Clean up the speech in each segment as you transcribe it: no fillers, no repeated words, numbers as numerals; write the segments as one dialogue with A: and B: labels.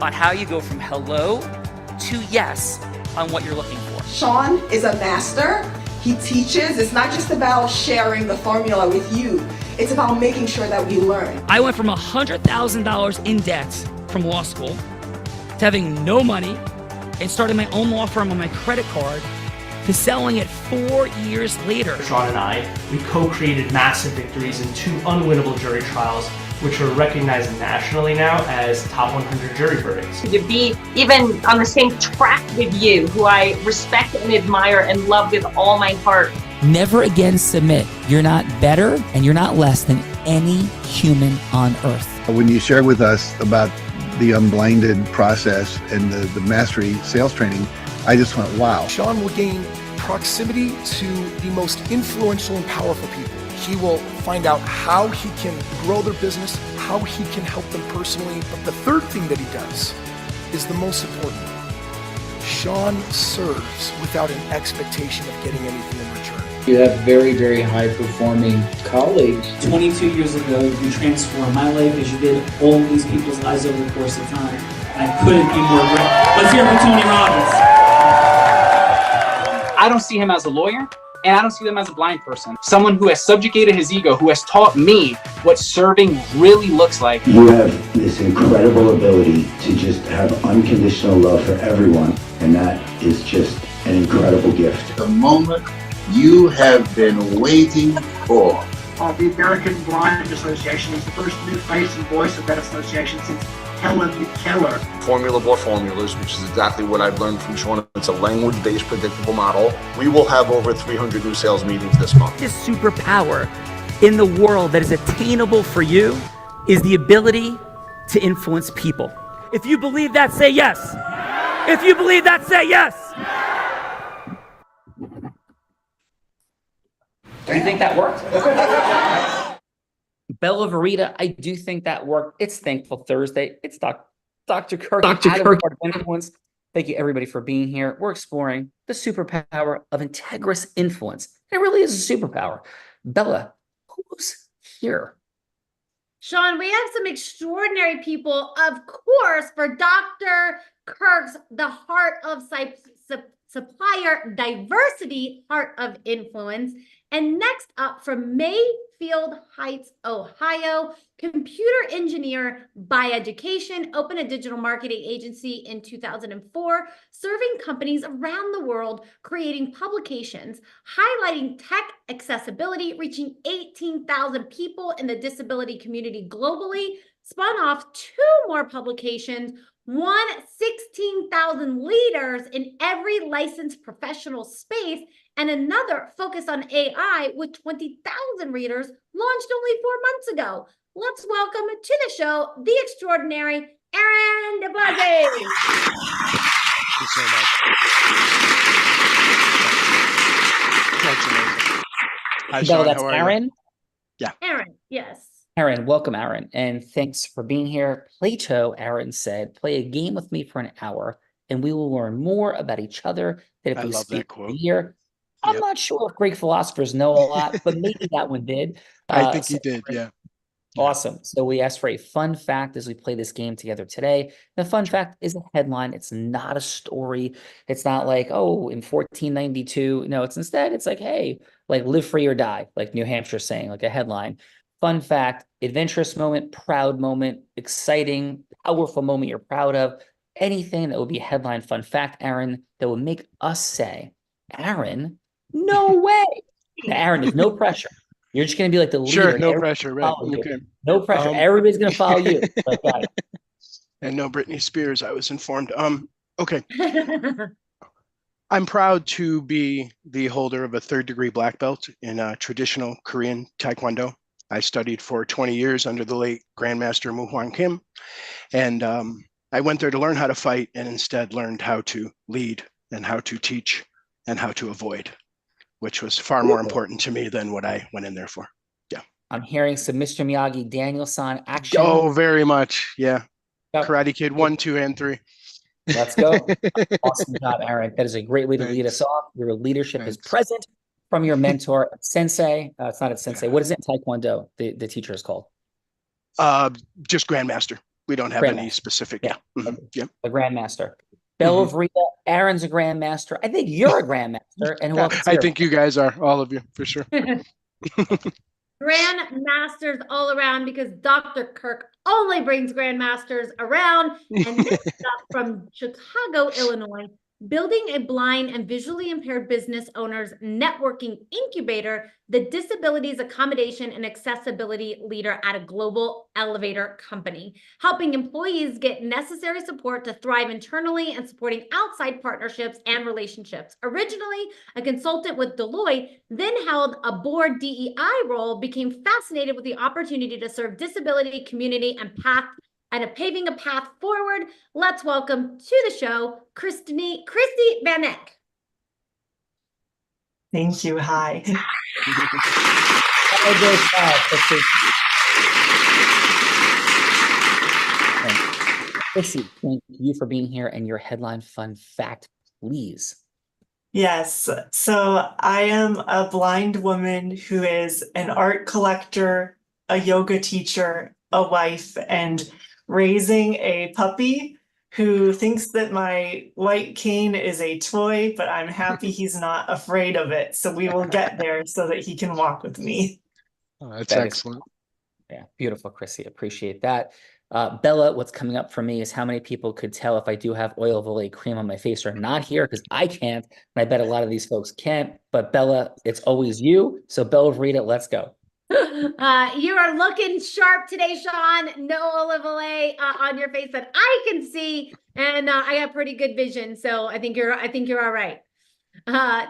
A: on how you go from hello to yes on what you're looking for.
B: Sean is a master. He teaches. It's not just about sharing the formula with you. It's about making sure that we learn.
A: I went from $100,000 in debt from law school to having no money and starting my own law firm on my credit card to selling it 4 years later.
C: Sean and I, we co-created massive victories in 2 unwinnable jury trials, which are recognized nationally now as top 100 jury verdicts.
D: To be even on the same track with you, who I respect and admire and love with all my heart.
A: Never again submit. You're not better and you're not less than any human on earth.
E: When you shared with us about the unblinded process and the mastery sales training, I just went, wow.
F: Sean will gain proximity to the most influential and powerful people. He will find out how he can grow their business, how he can help them personally. But the third thing that he does is the most important. Sean serves without an expectation of getting anything in return.
G: You have very, very high-performing colleagues.
H: 22 years ago, you transformed my life as you did all these people's lives over the course of time. And I couldn't be more grateful. Let's hear it for Tony Robbins.
I: I don't see him as a lawyer, and I don't see him as a blind person. Someone who has subjugated his ego, who has taught me what serving really looks like.
J: You have this incredible ability to just have unconditional love for everyone, and that is just an incredible gift.
K: The moment you have been waiting for.
L: The American Blind Association is the first new face and voice of that association since Helen Keller.
M: Formula for formulas, which is exactly what I've learned from Sean. It's a language-based predictable model. We will have over 300 new sales meetings this month.
A: This superpower in the world that is attainable for you is the ability to influence people. If you believe that, say yes. If you believe that, say yes. Do you think that worked? Bella Verita, I do think that worked. It's Thankful Thursday. It's Dr. Kirk. Dr. Kirk. Influence. Thank you, everybody, for being here. We're exploring the superpower of integrous influence. It really is a superpower. Bella, who's here?
N: Sean, we have some extraordinary people, of course, for Dr. Kirk's The Heart of Supplier Diversity, Heart of Influence. And next up from Mayfield Heights, Ohio, computer engineer by education, opened a digital marketing agency in 2004, serving companies around the world, creating publications, highlighting tech accessibility, reaching 18,000 people in the disability community globally, spun off 2 more publications, won 16,000 leaders in every licensed professional space, and another focused on AI with 20,000 readers launched only 4 months ago. Let's welcome to the show the extraordinary Aaron DeBlaze.
O: Thank you so much. That's amazing. Hi, Sean.
A: That's
O: how are
A: Aaron?
O: You? Yeah.
N: Aaron, yes.
A: Aaron, welcome, Aaron. And thanks for being here. Plato, Aaron said, play a game with me for an hour, and we will learn more about each other than if we speak here. I'm not sure if Greek philosophers know a lot, but maybe that one did.
O: I think he did, yeah.
A: Awesome. So we asked for a fun fact as we play this game together today. The fun fact is a headline. It's not a story. It's not like, oh, in 1492. No, it's like, hey, like live free or die, like New Hampshire saying, like a headline. Fun fact, adventurous moment, proud moment, exciting, powerful moment you're proud of. Anything that would be a headline fun fact, Aaron, that would make us say, Aaron, no way. Now, Aaron, there's no pressure. You're just going to be like the leader.
O: Sure, no pressure, right? Okay.
A: No pressure. Everybody's going to follow you. Like
O: and no Britney Spears, I was informed. Okay. I'm proud to be the holder of a 3rd-degree black belt in traditional Korean Taekwondo. I studied for 20 years under the late Grandmaster Moo Hwan Kim. And I went there to learn how to fight and instead learned how to lead and how to teach and how to avoid, which was far more important to me than what I went in there for. Yeah.
A: I'm hearing some Mr. Miyagi, Daniel-san action.
O: Oh, very much. Yeah. Yep. Karate Kid 1, 2, and 3.
A: Let's go. Awesome job, Aaron. That is a great way to lead us off. Your leadership is present from your mentor, Sensei. It's not a Sensei. What is it in Taekwondo? The teacher is called?
O: Just Grandmaster. We don't have any
A: Grandmaster.
O: specific.
A: Yeah.
O: Mhm. Yeah.
A: The Grandmaster. Bella
O: Mhm.
A: Rita, Aaron's a Grandmaster. I think you're a Grandmaster. And who else is
O: I
A: here?
O: think you guys are, all of you, for sure.
N: Grandmasters all around, because Dr. Kirk only brings grandmasters around. And next up from Chicago, Illinois, building a blind and visually impaired business owners networking incubator, the disabilities accommodation and accessibility leader at a global elevator company, helping employees get necessary support to thrive internally and supporting outside partnerships and relationships. Originally a consultant with Deloitte, then held a board DEI role, became fascinated with the opportunity to serve disability community and paving a path forward. Let's welcome to the show, Christy Van Eck.
P: Thank you. Hi.
A: Chrissy, thank you for being here and your headline fun fact, please.
P: Yes. So I am a blind woman who is an art collector, a yoga teacher, a wife, and raising a puppy who thinks that my white cane is a toy, but I'm happy he's not afraid of it. So we will get there so that he can walk with me.
O: Oh, that's excellent.
A: Yeah, beautiful, Chrissy. Appreciate that. Bella, what's coming up for me is how many people could tell if I do have oil of Olay cream on my face or not here, because I can't, and I bet a lot of these folks can't. But Bella, it's always you. So Bella, read it. Let's go.
N: You are looking sharp today, Sean. No olive oil on your face that I can see, and I got pretty good vision, so I think you're all right.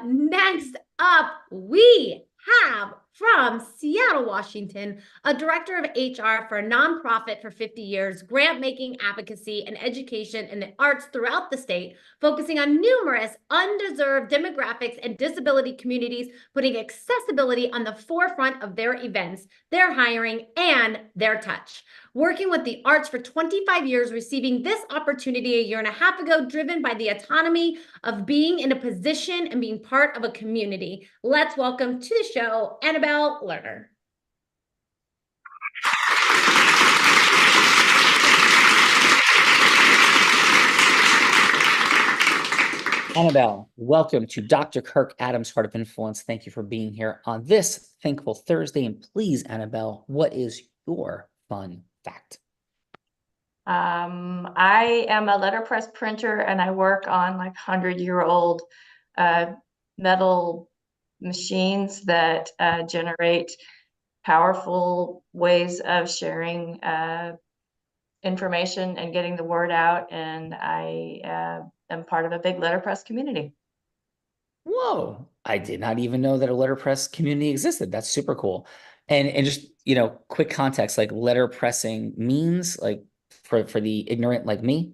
N: Next up, we have from Seattle, Washington, a director of HR for a nonprofit for 50 years, grant-making advocacy and education in the arts throughout the state, focusing on numerous undeserved demographics and disability communities, putting accessibility on the forefront of their events, their hiring, and their touch. Working with the arts for 25 years, receiving this opportunity a year and a half ago, driven by the autonomy of being in a position and being part of a community. Let's welcome to the show, Annabelle Lerner.
A: Annabelle, welcome to Dr. Kirk Adams' Heart of Influence. Thank you for being here on this Thankful Thursday. And please, Annabelle, what is your fun fact?
Q: I am a letterpress printer and I work on like 100-year-old metal machines that generate powerful ways of sharing information and getting the word out. And I am part of a big letterpress community.
A: Whoa, I did not even know that a letterpress community existed. That's super cool. And just, quick context, like letterpressing means, like for the ignorant like me.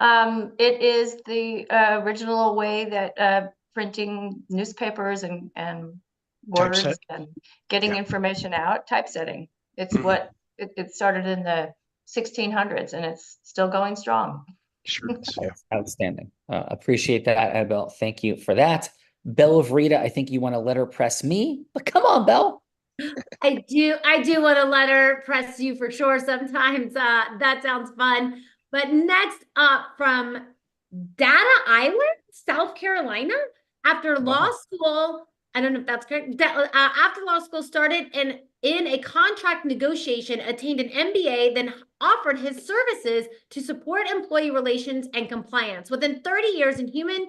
Q: It is the original way that printing newspapers and words and getting information out, typesetting. It's what it started in the 1600s and it's still going strong.
O: Sure.
A: That's outstanding. Appreciate that, Annabelle. Thank you for that. Belle of Rita, I think you want to letterpress me, but come on, Belle.
N: I do want to letterpress you for sure sometimes. That sounds fun. But next up from Data Island, South Carolina, after law school, I don't know if that's correct. After law school started in a contract negotiation, attained an MBA, then offered his services to support employee relations and compliance. Within 30 years in human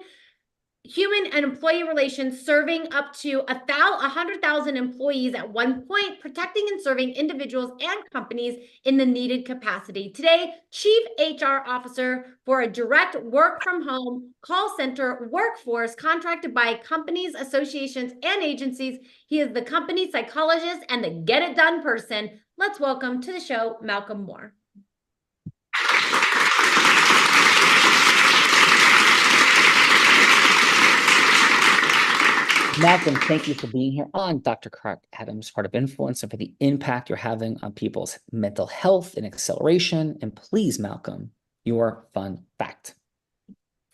N: and employee relations, serving up to 100,000 employees at one point, protecting and serving individuals and companies in the needed capacity. Today, Chief HR Officer for a direct work from home call center workforce contracted by companies, associations, and agencies. He is the company psychologist and the get it done person. Let's welcome to the show, Malcolm Moore.
A: Malcolm, thank you for being here on Dr. Kirk Adams' Heart of Influence and for the impact you're having on people's mental health and acceleration. And please, Malcolm, your fun fact.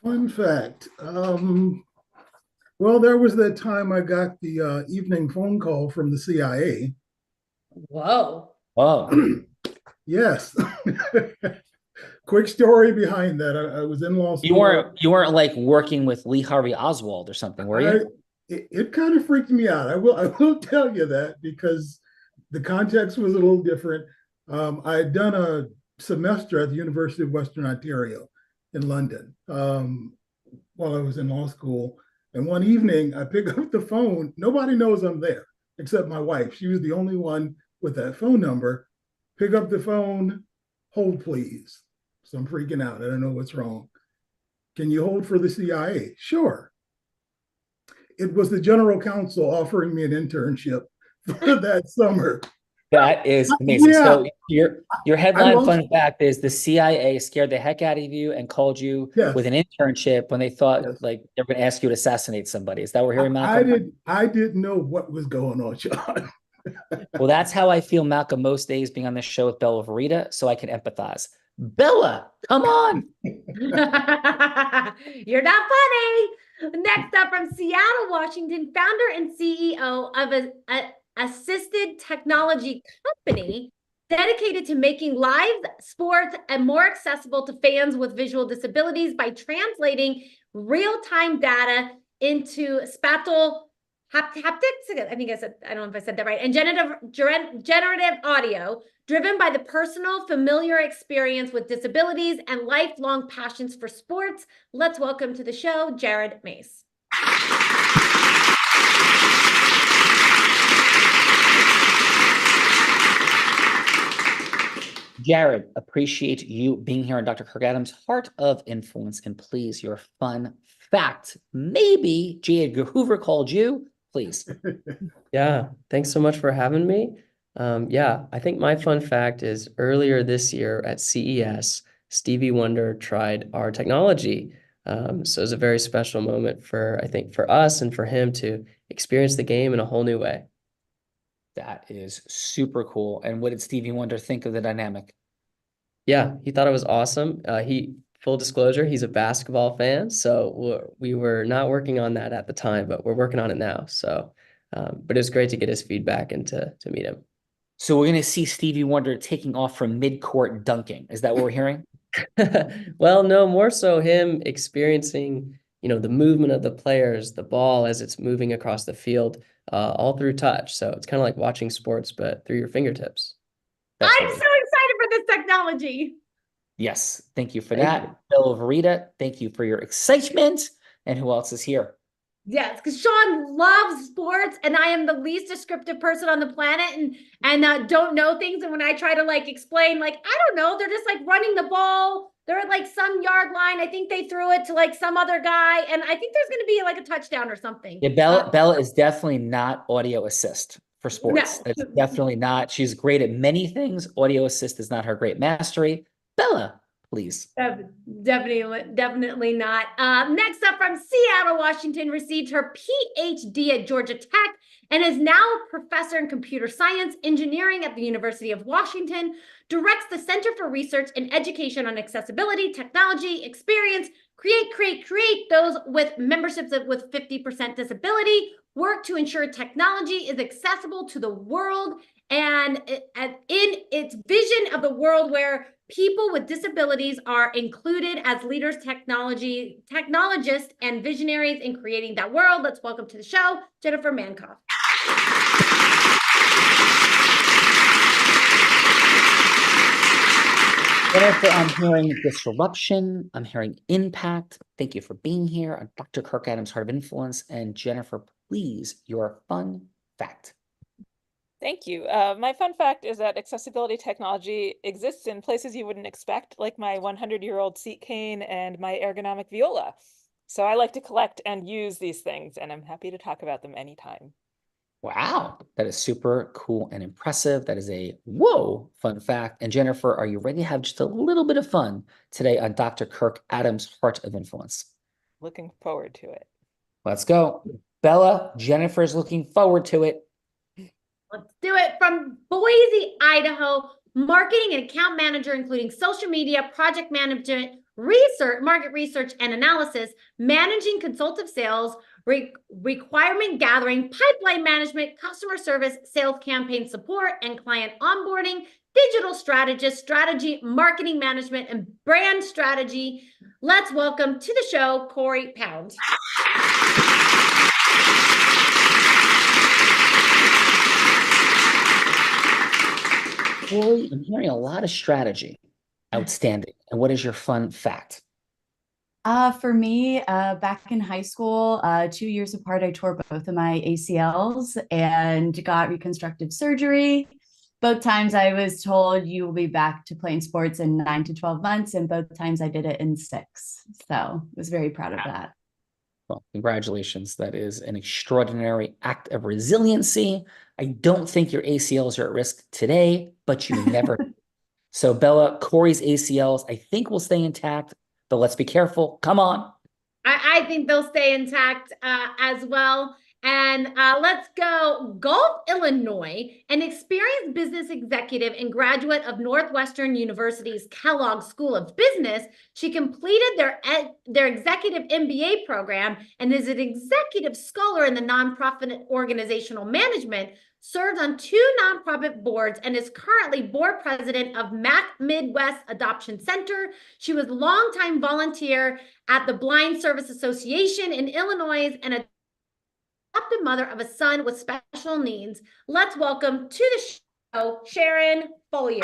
R: Fun fact. Well, there was that time I got the evening phone call from the CIA.
N: Whoa.
A: Whoa.
R: Yes. Quick story behind that. I was in law school.
A: You weren't like working with Lee Harvey Oswald or something, were
R: I
A: you?
R: it kind of freaked me out. I will tell you that because the context was a little different. I had done a semester at the University of Western Ontario in London while I was in law school. And one evening, I pick up the phone. Nobody knows I'm there except my wife. She was the only one with that phone number. Pick up the phone, hold please. So I'm freaking out. I don't know what's wrong. Can you hold for the CIA? Sure. It was the general counsel offering me an internship for that summer.
A: That is amazing.
R: Yeah,
A: So your headline
R: lost,
A: fun fact is the CIA scared the heck out of you and called you
R: yes,
A: with an internship when they thought
R: yes.
A: like they were going to ask you to assassinate somebody. Is that what we're hearing,
R: I
A: Malcolm?
R: did I didn't know what was going on, Sean.
A: Well, that's how I feel, Malcolm, most days being on this show with Bella Verita, so I can empathize. Bella, come on.
N: You're not funny. Next up from Seattle, Washington, founder and CEO of a assisted technology company dedicated to making live sports and more accessible to fans with visual disabilities by translating real-time data into spatial haptics. I think I don't know if I said that right. And generative audio driven by the personal, familiar experience with disabilities and lifelong passions for sports. Let's welcome to the show, Jared Mace.
A: Jared, appreciate you being here on Dr. Kirk Adams' Heart of Influence. And please, your fun fact. Maybe J. Edgar Hoover called you. Please.
S: Yeah, thanks so much for having me. Yeah, I think my fun fact is earlier this year at CES, Stevie Wonder tried our technology. So it was a very special moment for, I think, for us and for him to experience the game in a whole new way.
A: That is super cool. And what did Stevie Wonder think of the dynamic?
S: Yeah, he thought it was awesome. Full disclosure, he's a basketball fan, so we were not working on that at the time, but we're working on it now. So, but it was great to get his feedback and to meet him.
A: So we're going to see Stevie Wonder taking off from mid-court dunking. Is that what we're hearing?
S: Well, no, more so him experiencing, the movement of the players, the ball as it's moving across the field, all through touch. So it's kind of like watching sports, but through your fingertips.
N: I'm so excited for this technology.
A: Yes, thank you for that. Bella Verita, thank you for your excitement. And who else is here?
N: Yes, because Sean loves sports, and I am the least descriptive person on the planet, and don't know things. And when I try to like explain, like I don't know, they're just like running the ball. They're at like some yard line. I think they threw it to like some other guy, and I think there's going to be like a touchdown or something.
A: Yeah, Bella is definitely not audio assist for sports. No. That's definitely not. She's great at many things. Audio assist is not her great mastery. Bella, please.
N: Definitely not. Next up from Seattle, Washington, received her PhD at Georgia Tech and is now a professor in computer science engineering at the University of Washington, directs the Center for Research and Education on Accessibility, Technology, Experience, create those with memberships with 50% disability, work to ensure technology is accessible to the world, and in its vision of the world where people with disabilities are included as leaders, technologists, and visionaries in creating that world. Let's welcome to the show, Jennifer Mankoff.
A: Jennifer, I'm hearing disruption. I'm hearing impact. Thank you for being here on Dr. Kirk Adams' Heart of Influence. And Jennifer, please, your fun fact.
T: Thank you. My fun fact is that accessibility technology exists in places you wouldn't expect, like my 100-year-old seat cane and my ergonomic viola. So I like to collect and use these things, and I'm happy to talk about them anytime.
A: Wow, that is super cool and impressive. That is a whoa fun fact. And Jennifer, are you ready to have just a little bit of fun today on Dr. Kirk Adams' Heart of Influence?
T: Looking forward to it.
A: Let's go. Bella, Jennifer's looking forward to it.
N: Let's do it. From Boise, Idaho, marketing and account manager, including social media, project management, market research and analysis, managing consultative sales, requirement gathering, pipeline management, customer service, sales campaign support, and client onboarding. digital strategist, strategy, marketing management, and brand strategy. Let's welcome to the show, Corey Pound.
A: Corey, I'm hearing a lot of strategy. Outstanding. And what is your fun fact?
U: For me, back in high school, 2 years apart, I tore both of my ACLs and got reconstructive surgery. Both times I was told you will be back to playing sports in 9 to 12 months, and both times I did it in 6. So I was very proud of that.
A: Well, congratulations. That is an extraordinary act of resiliency. I don't think your ACLs are at risk today, but you never. So Bella, Corey's ACLs, I think will stay intact, but let's be careful. Come on.
N: I think they'll stay intact as well. And let's go. Gulf, Illinois, an experienced business executive and graduate of Northwestern University's Kellogg School of Business. She completed their executive MBA program and is an executive scholar in the nonprofit organizational management, serves on 2 nonprofit boards, and is currently board president of Mac Midwest Adoption Center. She was a longtime volunteer at the Blind Service Association in Illinois and a adopted mother of a son with special needs. Let's welcome to the show, Sharon Follier.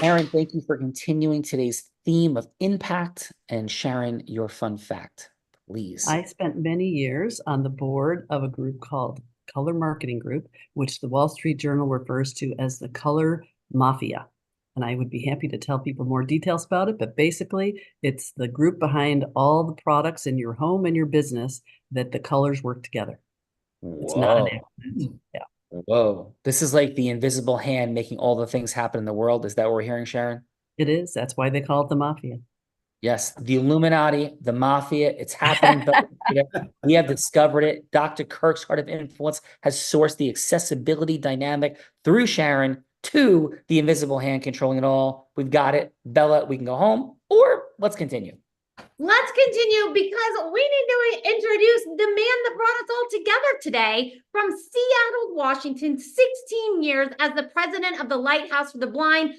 A: Sharon, thank you for continuing today's theme of impact. And Sharon, your fun fact, please.
V: I spent many years on the board of a group called Color Marketing Group, which the Wall Street Journal refers to as the Color Mafia. And I would be happy to tell people more details about it, but basically it's the group behind all the products in your home and your business that the colors work together. It's not an accident. Yeah.
A: Whoa. This is like the invisible hand making all the things happen in the world. Is that what we're hearing, Sharon?
V: It is. That's why they call it the Mafia.
A: Yes, the Illuminati, the Mafia, it's happening. We have discovered it. Dr. Kirk's Heart of Influence has sourced the accessibility dynamic through Sharon to the invisible hand controlling it all. We've got it. Bella, we can go home, or let's continue.
N: Let's continue because we need to introduce the man that brought us all together today from Seattle, Washington, 16 years as the president of the Lighthouse for the Blind,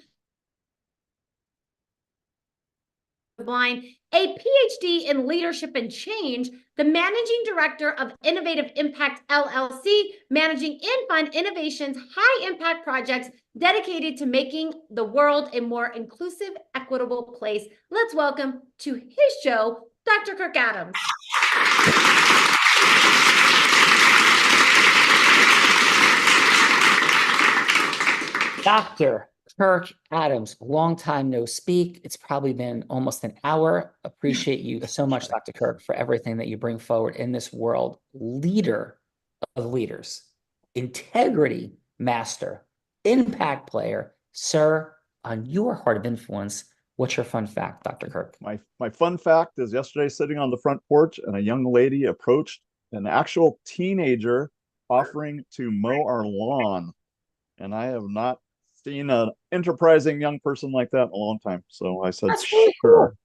N: a PhD in leadership and change, the managing director of Innovative Impact LLC, managing in-fund innovations, high impact projects dedicated to making the world a more inclusive, equitable place. Let's welcome to his show, Dr. Kirk Adams.
A: Dr. Kirk Adams, long time no speak. It's probably been almost an hour. Appreciate you so much, Dr. Kirk, for everything that you bring forward in this world. Leader of leaders, integrity master, impact player. Sir, on your Heart of Influence, what's your fun fact, Dr. Kirk?
W: My fun fact is yesterday sitting on the front porch and a young lady approached an actual teenager offering to mow our lawn. And I have not seen an enterprising young person like that in a long time. So I said,
A: That's really
W: sure.
A: cool.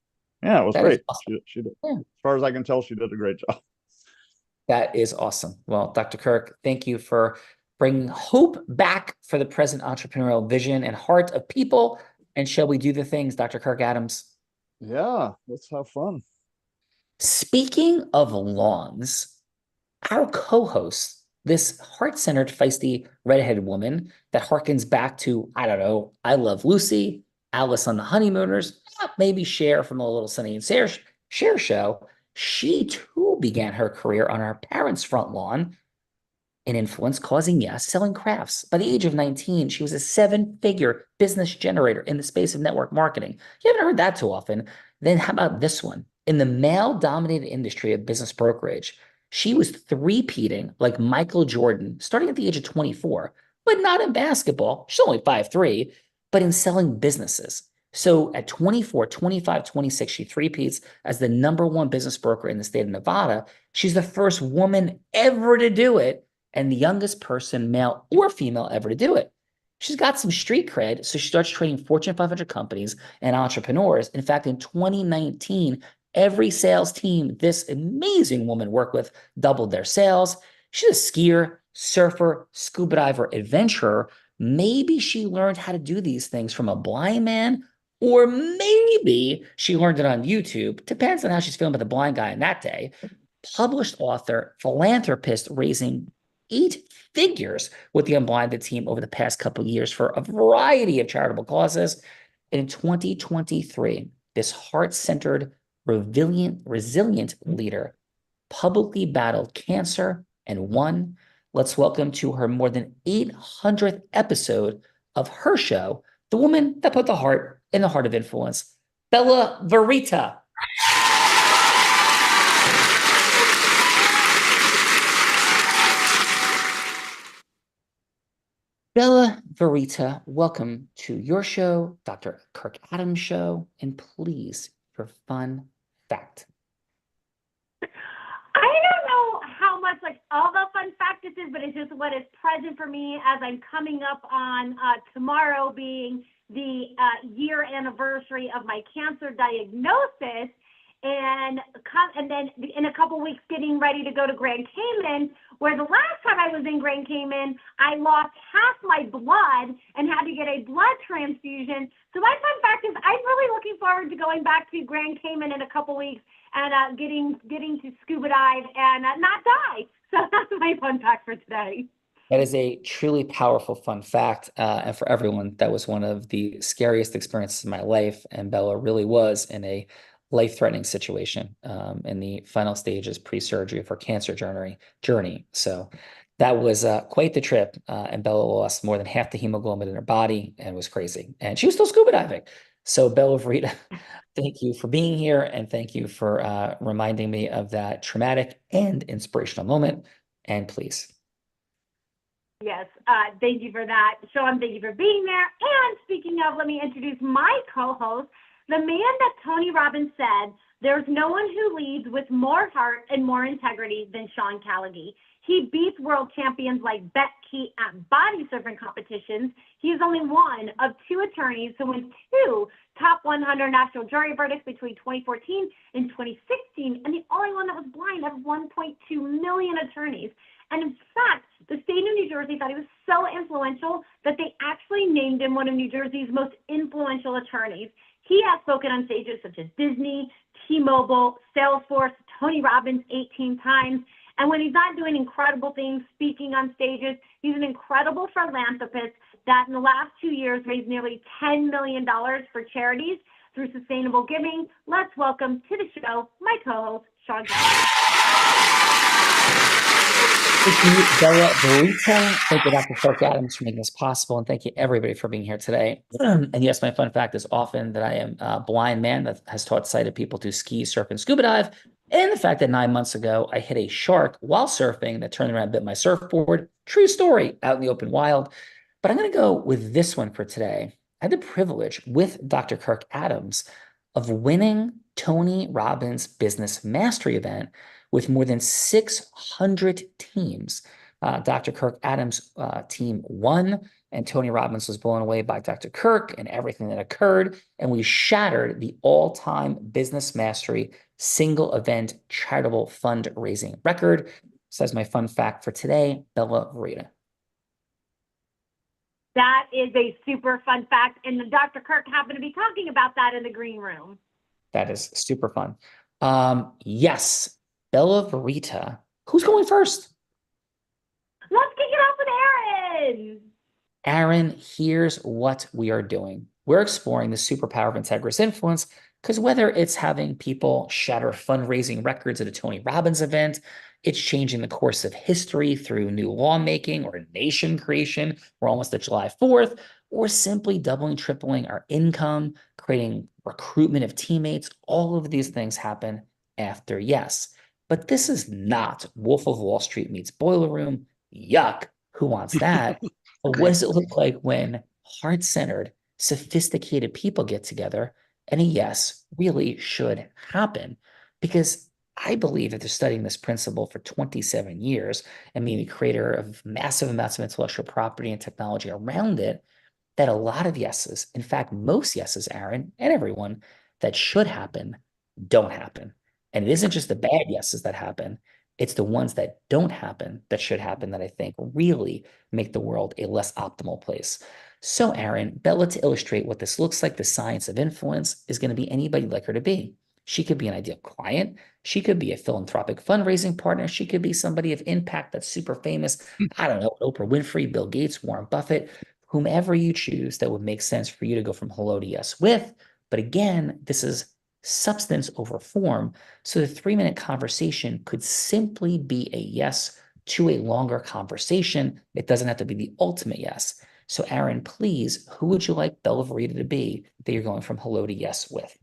W: Yeah, it was
A: That
W: great.
A: is awesome.
W: She did.
A: Yeah.
W: As far as I can tell, she did a great job.
A: That is awesome. Well, Dr. Kirk, thank you for bringing hope back for the present entrepreneurial vision and heart of people. And shall we do the things, Dr. Kirk Adams?
W: Yeah, let's have fun.
A: Speaking of lawns, our co-host, this heart-centered, feisty, redheaded woman that harkens back to, I don't know, I Love Lucy, Alice on the Honeymooners, maybe Cher from the Little Sunny and Cher show. She too began her career on our parents' front lawn in influence, causing yes, selling crafts. By the age of 19, she was a 7-figure business generator in the space of network marketing. You haven't heard that too often. Then how about this one? In the male-dominated industry of business brokerage, she was three-peating like Michael Jordan, starting at the age of 24, but not in basketball. She's only 5'3", but in selling businesses. So at 24, 25, 26, she three-peats as the #1 business broker in the state of Nevada. She's the first woman ever to do it and the youngest person, male or female, ever to do it. She's got some street cred, so she starts trading Fortune 500 companies and entrepreneurs. In fact, in 2019, Every sales team this amazing woman worked with doubled their sales. She's a skier, surfer, scuba diver, adventurer. Maybe she learned how to do these things from a blind man, or maybe she learned it on YouTube. Depends on how she's feeling about the blind guy in that day. Published author, philanthropist, raising 8 figures with the Unblinded team over the past couple of years for a variety of charitable causes. In 2023, this heart-centered, resilient leader publicly battled cancer and won. Let's welcome to her more than 800th episode of her show, the woman that put the heart in the heart of influence, Bella Verita. Bella Verita, welcome to your show, Dr. Kirk Adams' show, and please, your fun fact.
N: I don't know how much like all the fun fact this is, but it's just what is present for me as I'm coming up on tomorrow being the year anniversary of my cancer diagnosis. And then in a couple weeks getting ready to go to Grand Cayman, where the last time I was in Grand Cayman, I lost half my blood and had to get a blood transfusion. So my fun fact is I'm really looking forward to going back to Grand Cayman in a couple weeks and getting to scuba dive and not die. So that's my fun fact for today.
A: That is a truly powerful fun fact. And for everyone, that was one of the scariest experiences in my life. And Bella really was in a life-threatening situation in the final stages pre-surgery of her cancer journey. So that was quite the trip. And Bella lost more than half the hemoglobin in her body and was crazy. And she was still scuba diving. So Bella Verita, thank you for being here. And thank you for reminding me of that traumatic and inspirational moment. And please.
N: Yes, thank you for that. Sean, thank you for being there. And speaking of, let me introduce my co-host, the man that Tony Robbins said, there's no one who leads with more heart and more integrity than Sean Callagy. He beats world champions like Bet Key at body surfing competitions. He is only one of 2 attorneys who won 2 top 100 national jury verdicts between 2014 and 2016, and the only one that was blind of 1.2 million attorneys. And in fact, the state of New Jersey thought he was so influential that they actually named him one of New Jersey's most influential attorneys. He has spoken on stages such as Disney, T-Mobile, Salesforce, Tony Robbins 18 times. And when he's not doing incredible things, speaking on stages, he's an incredible philanthropist that in the last 2 years raised nearly $10 million for charities through sustainable giving. Let's welcome to the show my co-host, Sean Callagy.
A: Thank you, Bella Verita. Thank you, Dr. Kirk Adams, for making this possible. And thank you, everybody, for being here today. And yes, my fun fact is often that I am a blind man that has taught sighted people to ski, surf, and scuba dive. And the fact that 9 months ago, I hit a shark while surfing that turned around and bit my surfboard. True story, out in the open wild. But I'm going to go with this one for today. I had the privilege with Dr. Kirk Adams of winning Tony Robbins' Business Mastery event with more than 600 teams. Dr. Kirk Adams' team won, and Tony Robbins was blown away by Dr. Kirk and everything that occurred. And we shattered the all-time Business Mastery single event charitable fundraising record. So that's my fun fact for today, Bella Verita.
N: That is a super fun fact. And Dr. Kirk happened to be talking about that in the green room.
A: That is super fun. Yes, Bella Verita. Who's going first?
N: Let's kick it off with Aaron.
A: Aaron, here's what we are doing. We're exploring the superpower of integrous influence because whether it's having people shatter fundraising records at a Tony Robbins event, it's changing the course of history through new lawmaking or nation creation. We're almost at July 4th, or simply doubling, tripling our income, creating recruitment of teammates. All of these things happen after yes. But this is not Wolf of Wall Street meets Boiler Room. Yuck. Who wants that? But what does it look like when heart-centered, sophisticated people get together and a yes really should happen? Because I believe that they're studying this principle for 27 years and being the creator of massive amounts of intellectual property and technology around it, that a lot of yeses, in fact, most yeses, Aaron, and everyone, that should happen don't happen. And it isn't just the bad yeses that happen, it's the ones that don't happen that should happen that I think really make the world a less optimal place. So, Aaron, Bella, to illustrate what this looks like, the science of influence is going to be anybody like her to be. She could be an ideal client. She could be a philanthropic fundraising partner. She could be somebody of impact that's super famous. I don't know, Oprah Winfrey, Bill Gates, Warren Buffett, whomever you choose that would make sense for you to go from hello to yes with. But again, this is substance over form. So the 3-minute conversation could simply be a yes to a longer conversation. It doesn't have to be the ultimate yes. So Aaron, please, who would you like Bella Verita to be that you're going from hello to yes with?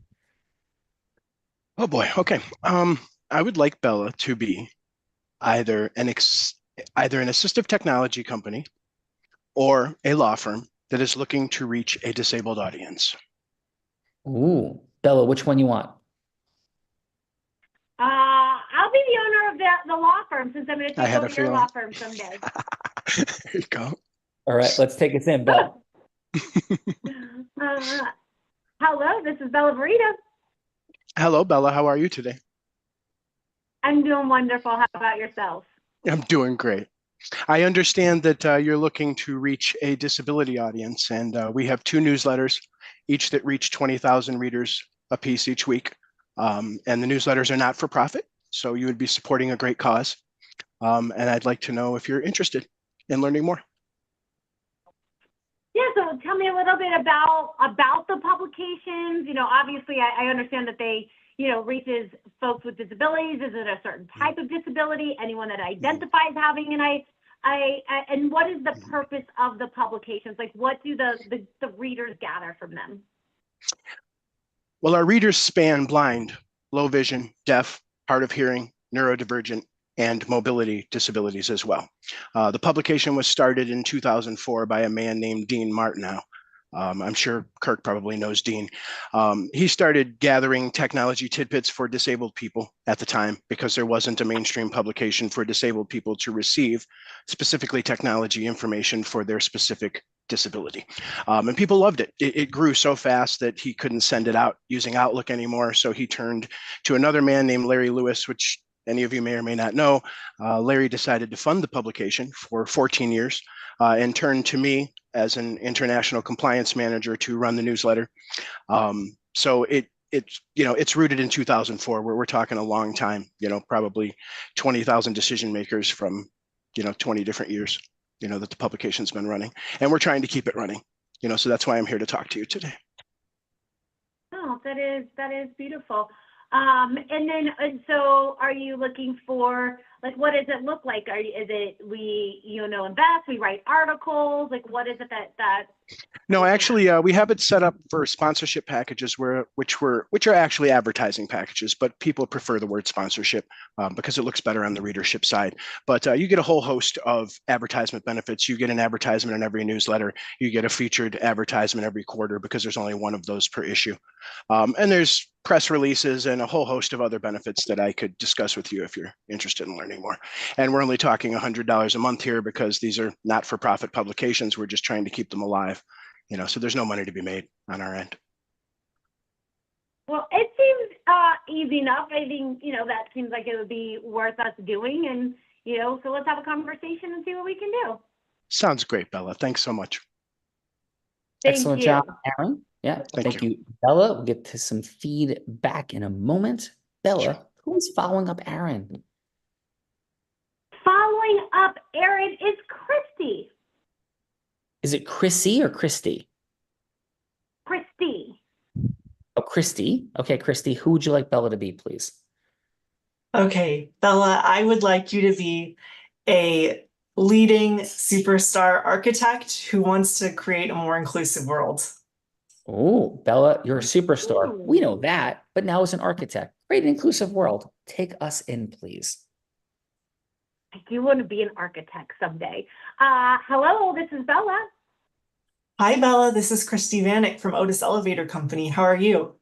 O: Oh boy. Okay. I would like Bella to be either an assistive technology company or a law firm that is looking to reach a disabled audience.
A: Ooh, Bella, which one you want?
N: I'll be the owner of the law firm since I'm going to take over your law firm someday.
O: There you go.
A: All right, let's take us in, Bella.
N: Hello, this is Bella Verita.
O: Hello, Bella. How are you today?
N: I'm doing wonderful. How about yourself?
O: I'm doing great. I understand that you're looking to reach a disability audience, and we have 2 newsletters, each that reach 20,000 readers a piece each week. And the newsletters are not for profit, so you would be supporting a great cause. And I'd like to know if you're interested in learning more.
N: Yeah, so tell me a little bit about the publications. You know, obviously I understand that they, you know, reaches folks with disabilities. Is it a certain type of disability? Anyone that identifies having an and what is the purpose of the publications? Like, what do the readers gather from them?
O: Well, our readers span blind, low vision, deaf, hard of hearing, neurodivergent, and mobility disabilities as well. The publication was started in 2004 by a man named Dean Martineau. I'm sure Kirk probably knows Dean. He started gathering technology tidbits for disabled people at the time because there wasn't a mainstream publication for disabled people to receive specifically technology information for their specific disability. And people loved it. It grew so fast that he couldn't send it out using Outlook anymore. So he turned to another man named Larry Lewis, which any of you may or may not know. Larry decided to fund the publication for 14 years and turned to me as an international compliance manager to run the newsletter. So it's rooted in 2004, where we're talking a long time, probably 20,000 decision makers from, 20 different years, that the publication's been running, and we're trying to keep it running, so that's why I'm here to talk to you today.
N: Oh, that is beautiful. And so are you looking for, like, what does it look like? Is it we, invest, we write articles? Like, what is it that
O: No, actually, we have it set up for sponsorship packages which are actually advertising packages, but people prefer the word sponsorship because it looks better on the readership side. But you get a whole host of advertisement benefits. You get an advertisement in every newsletter. You get a featured advertisement every quarter because there's only one of those per issue. And there's press releases and a whole host of other benefits that I could discuss with you if you're interested in learning more. And we're only talking $100 a month here because these are not-for-profit publications. We're just trying to keep them alive. So there's no money to be made on our end.
N: Well, it seems easy enough. I think, that seems like it would be worth us doing. And, so let's have a conversation and see what we can do.
O: Sounds great, Bella. Thanks so much.
A: Excellent job, Aaron. Yeah, thank you, Bella. We'll get to some feedback in a moment. Bella, who is following up Aaron?
N: Following up Aaron is Christy.
A: Is it Chrissy or Christy?
N: Christy.
A: Oh, Christy. Okay, Christy, who would you like Bella to be, please?
P: Okay, Bella, I would like you to be a leading superstar architect who wants to create a more inclusive world.
A: Oh, Bella, you're a superstar. We know that, but now as an architect, create an inclusive world. Take us in, please.
N: I do want to be an architect someday. Hello, this is Bella.
P: Hi, Bella. This is Christy Vanek from Otis Elevator Company. How are you?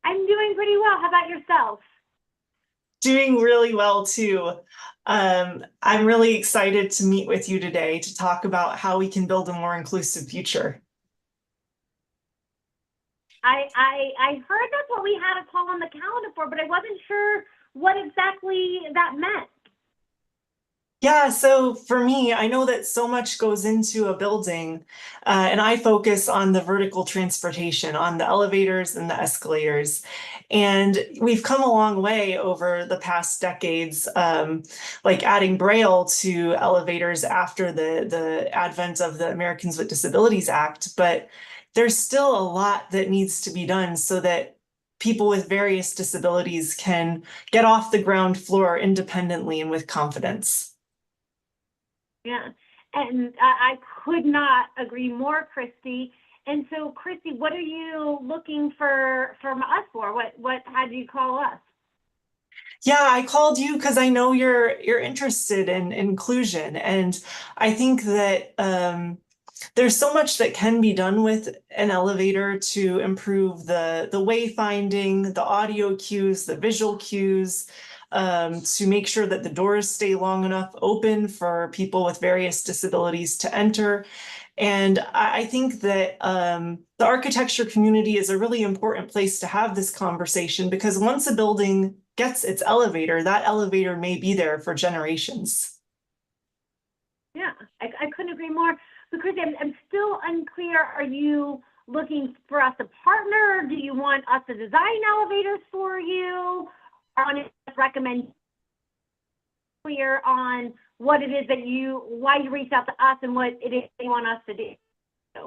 N: I'm doing pretty well. How about yourself?
P: Doing really well, too. I'm really excited to meet with you today to talk about how we can build a more inclusive future.
N: I heard that's what we had a call on the calendar for, but I wasn't sure what exactly that meant.
P: Yeah, so for me, I know that so much goes into a building, and I focus on the vertical transportation, on the elevators and the escalators. And we've come a long way over the past decades, like adding Braille to elevators after the advent of the Americans with Disabilities Act. But there's still a lot that needs to be done so that people with various disabilities can get off the ground floor independently and with confidence.
N: Yeah, and I could not agree more, Christy. And so, Christy, what are you looking from us for? How do you call us?
P: Yeah, I called you because I know you're interested in inclusion, and I think that there's so much that can be done with an elevator to improve the wayfinding, the audio cues, the visual cues, to make sure that the doors stay long enough open for people with various disabilities to enter. And I think that the architecture community is a really important place to have this conversation, because once a building gets its elevator, that elevator may be there for generations.
N: Yeah, I couldn't agree more. So, Christy, I'm still unclear. Are you looking for us to partner? Do you want us to design elevators for you? Or want to recommend clear on what it is why you reached out to us and what it is you want us to do?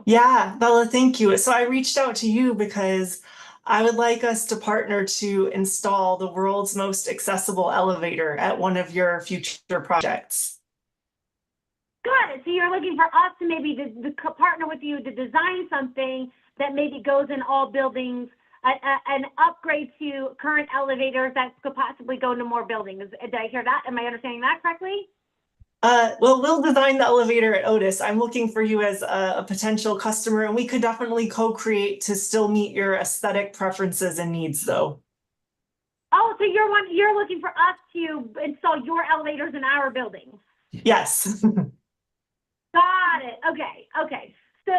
P: Yeah, Bella, thank you. So I reached out to you because I would like us to partner to install the world's most accessible elevator at one of your future projects.
N: Got it. So you're looking for us to maybe partner with you to design something that maybe goes in all buildings, an upgrade to current elevators that could possibly go into more buildings. Did I hear that? Am I understanding that correctly?
P: Well, we'll design the elevator at Otis. I'm looking for you as a potential customer, and we could definitely co-create to still meet your aesthetic preferences and needs, though.
N: Oh, so you're looking for us to install your elevators in our buildings?
P: Yes.
N: Got it. Okay. So,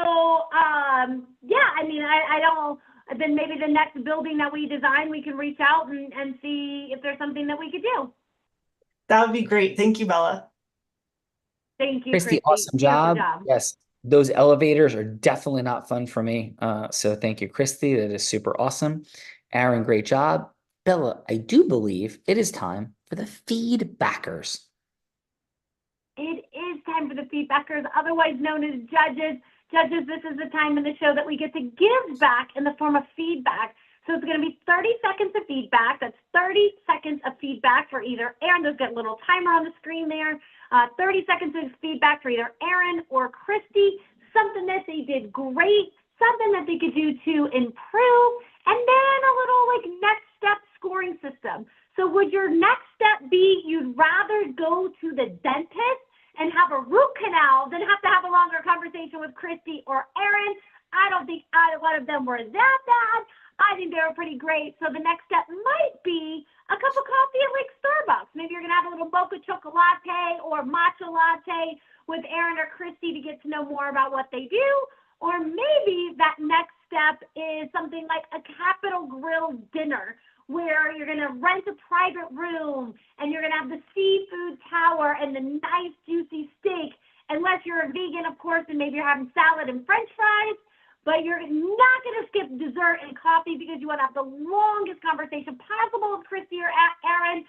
N: yeah, I mean, I don't, then maybe the next building that we design, we can reach out and see if there's something that we could do.
P: That would be great. Thank you, Bella.
N: Thank you,
A: Christy,
N: Christy.
A: awesome
N: Beautiful
A: job. Yes, those elevators are definitely not fun for me. So thank you, Christy. That is super awesome. Aaron, great job. Bella, I do believe it is time for the feedbackers.
N: It is time for the feedbackers, otherwise known as judges. Judges, this is the time in the show that we get to give back in the form of feedback. So it's going to be 30 seconds of feedback. That's 30 seconds of feedback for either Aaron. There's got a little timer on the screen there. 30 seconds of feedback for either Aaron or Christy. Something that they did great, something that they could do to improve, and then a little next step scoring system. So would your next step be you'd rather go to the dentist and have a root canal than have to have a longer conversation with Christy or Aaron? I don't think either one of them were that bad. I think they were pretty great. So the next step might be a cup of coffee at Starbucks. Maybe you're going to have a little mocha chocolate or matcha latte with Aaron or Christy to get to know more about what they do. Or maybe that next step is something like a Capital Grille dinner, where you're going to rent a private room and you're going to have the seafood tower and the nice juicy steak. Unless you're a vegan, of course, and maybe you're having salad and French fries. But you're not going to skip dessert and coffee because you want to have the longest conversation possible with Christy or Aaron.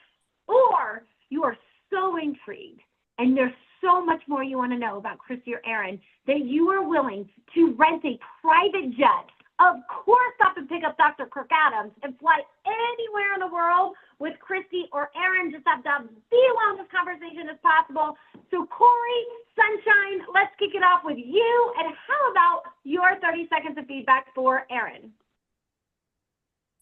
N: Or you are so intrigued and there's so much more you want to know about Christy or Aaron that you are willing to rent a private jet. Of course, stop and pick up Dr. Kirk Adams and fly anywhere in the world with Christy or Aaron. Just have to have the longest conversation as possible. So Corey, Sunshine, let's kick it off with you. And how about your 30 seconds of feedback for Aaron?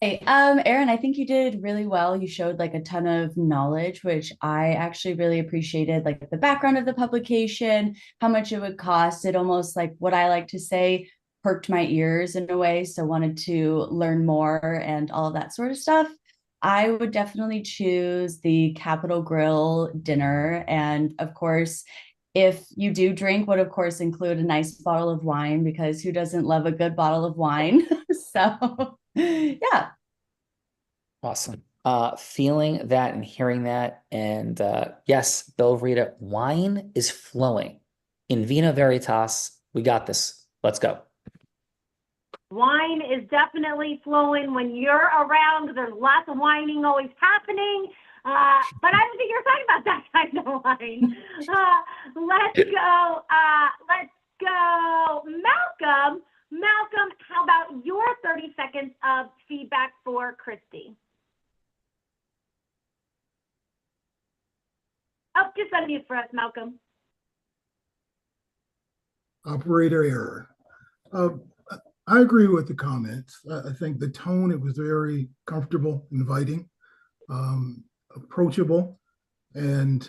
U: Hey, Aaron, I think you did really well. You showed a ton of knowledge, which I actually really appreciated, the background of the publication, how much it would cost. It almost what I like to say, perked my ears in a way, so wanted to learn more and all of that sort of stuff. I would definitely choose the Capital Grille dinner. And of course, if you do drink, would of course include a nice bottle of wine, because who doesn't love a good bottle of wine? So yeah.
A: Awesome. Feeling that and hearing that, and yes, Bill Rita, wine is flowing. In Vino Veritas, we got this. Let's go.
N: Wine is definitely flowing when you're around. There's lots of whining always happening. But I don't think you're talking about that kind of wine. Let's go. Let's go. Malcolm. Malcolm, how about your 30 seconds of feedback for Christy? Oh, just unmute for us, Malcolm.
R: Operator error. I agree with the comments. I think the tone, it was very comfortable, inviting, approachable, and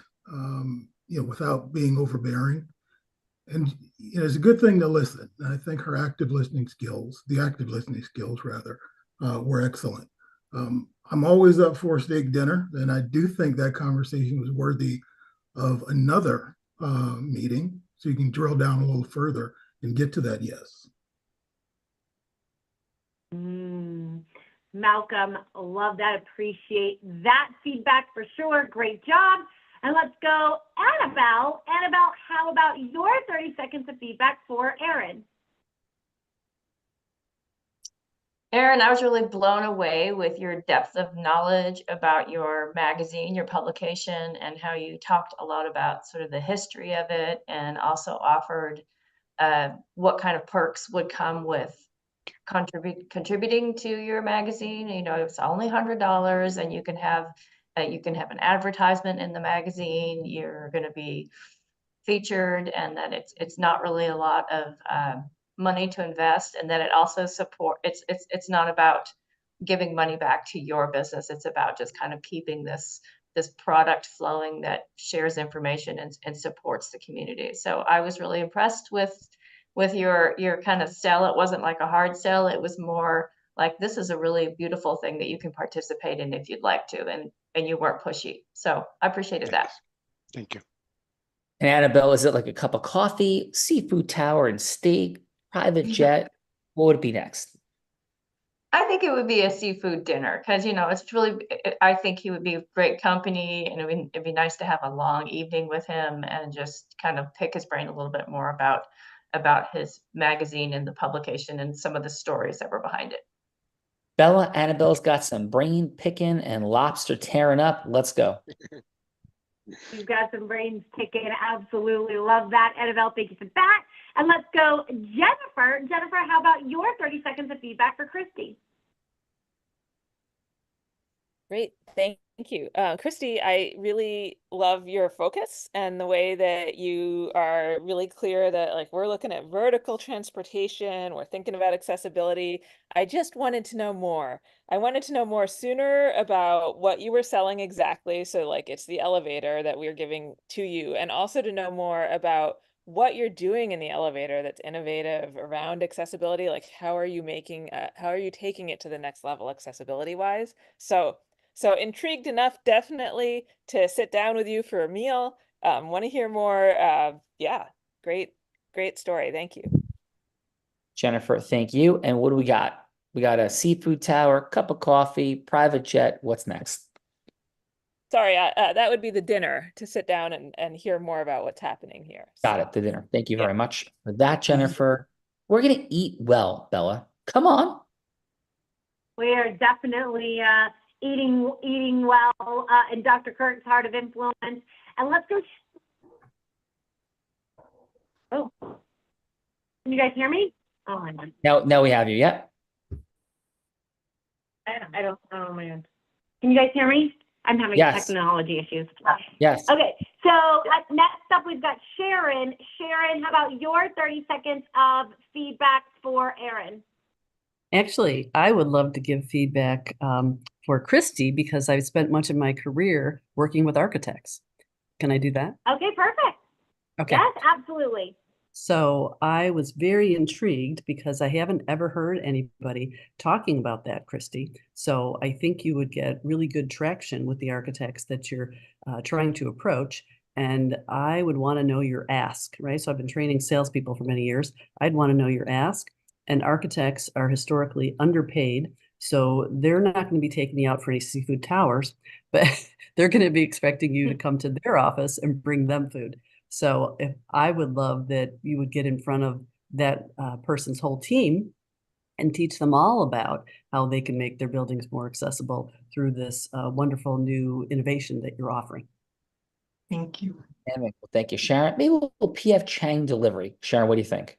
R: without being overbearing. And it's a good thing to listen. And I think her the active listening skills rather, were excellent. I'm always up for a steak dinner, and I do think that conversation was worthy of another meeting, so you can drill down a little further and get to that yes.
N: Malcolm, love that. Appreciate that feedback for sure. Great job. And let's go, Annabelle. Annabelle, how about your 30 seconds of feedback for Erin?
Q: Erin, I was really blown away with your depth of knowledge about your magazine, your publication, and how you talked a lot about sort of the history of it, and also offered what kind of perks would come with contributing to your magazine. It's only $100, and you can have an advertisement in the magazine. You're going to be featured, and that it's not really a lot of money to invest, and that it also it's not about giving money back to your business. It's about just kind of keeping this product flowing that shares information and supports the community. So I was really impressed with your kind of sell. It wasn't like a hard sell. It was more like, this is a really beautiful thing that you can participate in if you'd like to, and you weren't pushy. So I appreciated that.
O: Thank you.
A: And Annabelle, is it like a cup of coffee, seafood tower and steak, private jet? What would it be next?
Q: I think it would be a seafood dinner, because it's really. I think he would be great company, and it'd be nice to have a long evening with him and just kind of pick his brain a little bit more about his magazine and the publication and some of the stories that were behind it.
A: Bella, Annabelle's got some brain picking and lobster tearing up. Let's go.
N: You've got some brains ticking. Absolutely love that. Annabelle, thank you for that. And let's go, Jennifer. Jennifer, how about your 30 seconds of feedback for Christy?
T: Great, thank you. Christy, I really love your focus and the way that you are really clear that, like, we're looking at vertical transportation, we're thinking about accessibility. I just wanted to know more. I wanted to know more sooner about what you were selling exactly. So like, it's the elevator that we're giving to you, and also to know more about what you're doing in the elevator that's innovative around accessibility. Like, how are you taking it to the next level accessibility wise? So intrigued enough, definitely, to sit down with you for a meal. Want to hear more. Yeah, great story. Thank you.
A: Jennifer, thank you. And what do we got? We got a seafood tower, cup of coffee, private jet. What's next?
T: Sorry, that would be the dinner, to sit down and hear more about what's happening here.
A: Got it, the dinner. Thank you very much for that, Jennifer. We're going to eat well, Bella. Come on.
N: We are definitely eating well in Dr. Kirk's Heart of Influence. And let's go. Oh, can you guys hear me? Oh my God.
A: Now we have you. Yep.
N: I don't. Oh my God. Can you guys hear me? I'm having technology issues.
A: Yes.
N: Okay. So next up, we've got Sharon. Sharon, how about your 30 seconds of feedback for Erin?
V: Actually, I would love to give feedback for Christy, because I've spent much of my career working with architects. Can I do that?
N: Okay, perfect.
V: Okay.
N: Yes, absolutely.
V: So I was very intrigued, because I haven't ever heard anybody talking about that, Christy. So I think you would get really good traction with the architects that you're trying to approach. And I would want to know your ask, right? So I've been training salespeople for many years. I'd want to know your ask. and architects are historically underpaid. So they're not going to be taking you out for any seafood towers, but they're going to be expecting you to come to their office and bring them food. So if I would love that you would get in front of that person's whole team and teach them all about how they can make their buildings more accessible through this wonderful new innovation that you're offering.
P: Thank you.
A: Thank you, Sharon. Maybe a little PF Chang delivery. Sharon, what do you think?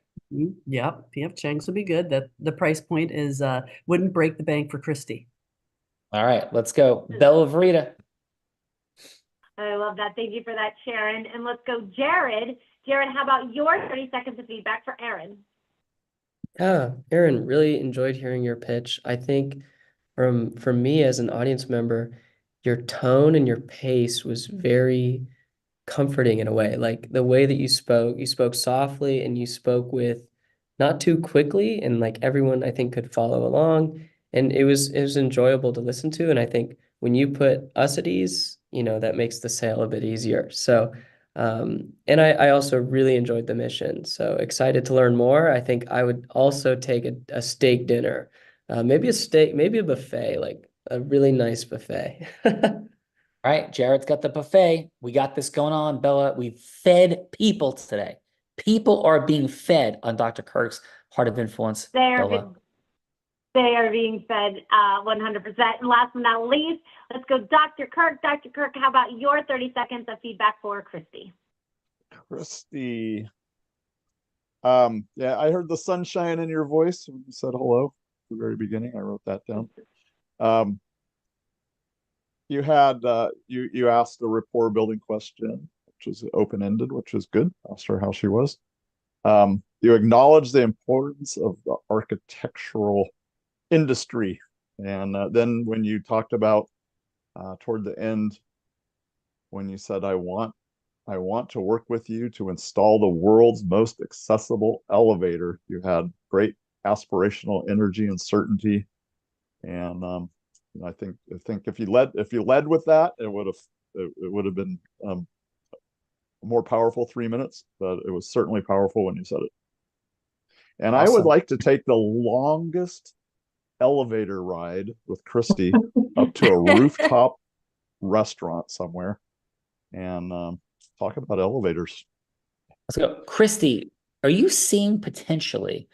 V: Yeah, PF Chang's would be good. That the price point is wouldn't break the bank for Christy.
A: All right, let's go. Bella Verita.
N: I love that. Thank you for that, Sharon. And let's go, Jared. Jared, how about your 30 seconds of feedback for Aaron?
S: Aaron, really enjoyed hearing your pitch. I think from me as an audience member, your tone and your pace was very comforting in a way. Like the way that you spoke softly and you spoke with not too quickly, and like everyone I think could follow along. And it was enjoyable to listen to. And I think when you put us at ease, that makes the sale a bit easier. So and I also really enjoyed the mission. So excited to learn more. I think I would also take a steak dinner, maybe a steak, maybe a buffet, like a really nice buffet.
A: All right, Jared's got the buffet. We got this going on, Bella. We fed people today. People are being fed on Dr. Kirk's Heart of Influence, Bella.
N: They are being fed 100%. And last but not least, let's go Dr. Kirk. Dr. Kirk, how about your 30 seconds of feedback for Christy?
W: Christy. Yeah, I heard the sunshine in your voice when you said hello at the very beginning. I wrote that down. You had you asked a rapport building question, which was open-ended, which was good. Asked her how she was. You acknowledged the importance of the architectural industry, and then when you talked about toward the end, when you said, I want to work with you to install the world's most accessible elevator, you had great aspirational energy and certainty, and I think if you led with that, it would have been a more powerful 3 minutes, but it was certainly powerful when you said it. And awesome. I would like to take the longest elevator ride with Christy up to a rooftop restaurant somewhere and talk about elevators.
A: Let's go. Christy, are you seeing potentially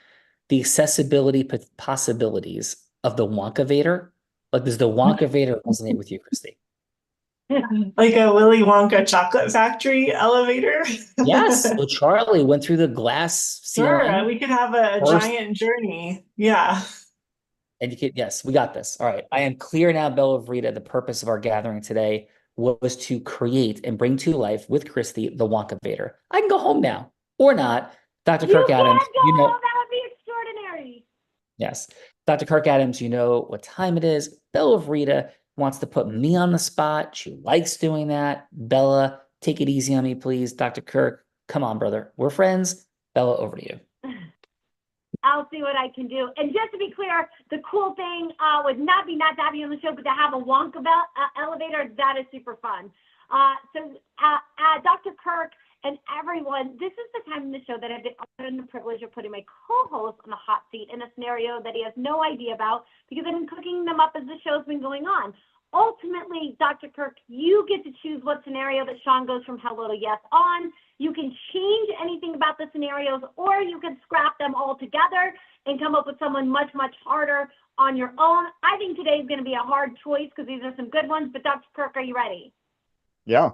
A: the accessibility possibilities of the Wonkavator? Like, does the Wonkavator resonate with you, Christy?
P: Like a Willy Wonka chocolate factory elevator?
A: Yes. So Charlie went through the glass ceiling.
P: Sure, we could have a giant journey. Yeah.
A: And you could, yes, we got this. All right. I am clear now, Bella Verita, the purpose of our gathering today was to create and bring to life with Christy the Wonkavator. I can go home now or not. Dr. Kirk Adams,
N: that would be extraordinary.
A: Yes. Dr. Kirk Adams, you know what time it is. Bella Verita wants to put me on the spot. She likes doing that. Bella, take it easy on me, please. Dr. Kirk, come on, brother. We're friends. Bella, over to you.
N: I'll see what I can do. And just to be clear, the cool thing would not to have you on the show, but to have a Wonka elevator, that is super fun. Dr. Kirk and everyone, this is the time in the show that I've been given the privilege of putting my co-host on the hot seat in a scenario that he has no idea about because I've been cooking them up as the show's been going on. Ultimately, Dr. Kirk, you get to choose what scenario that Sean goes from hello to yes on. You can change anything about the scenarios, or you can scrap them all together and come up with someone much, much harder on your own. I think today is going to be a hard choice because these are some good ones, but Dr. Kirk, are you ready?
W: Yeah.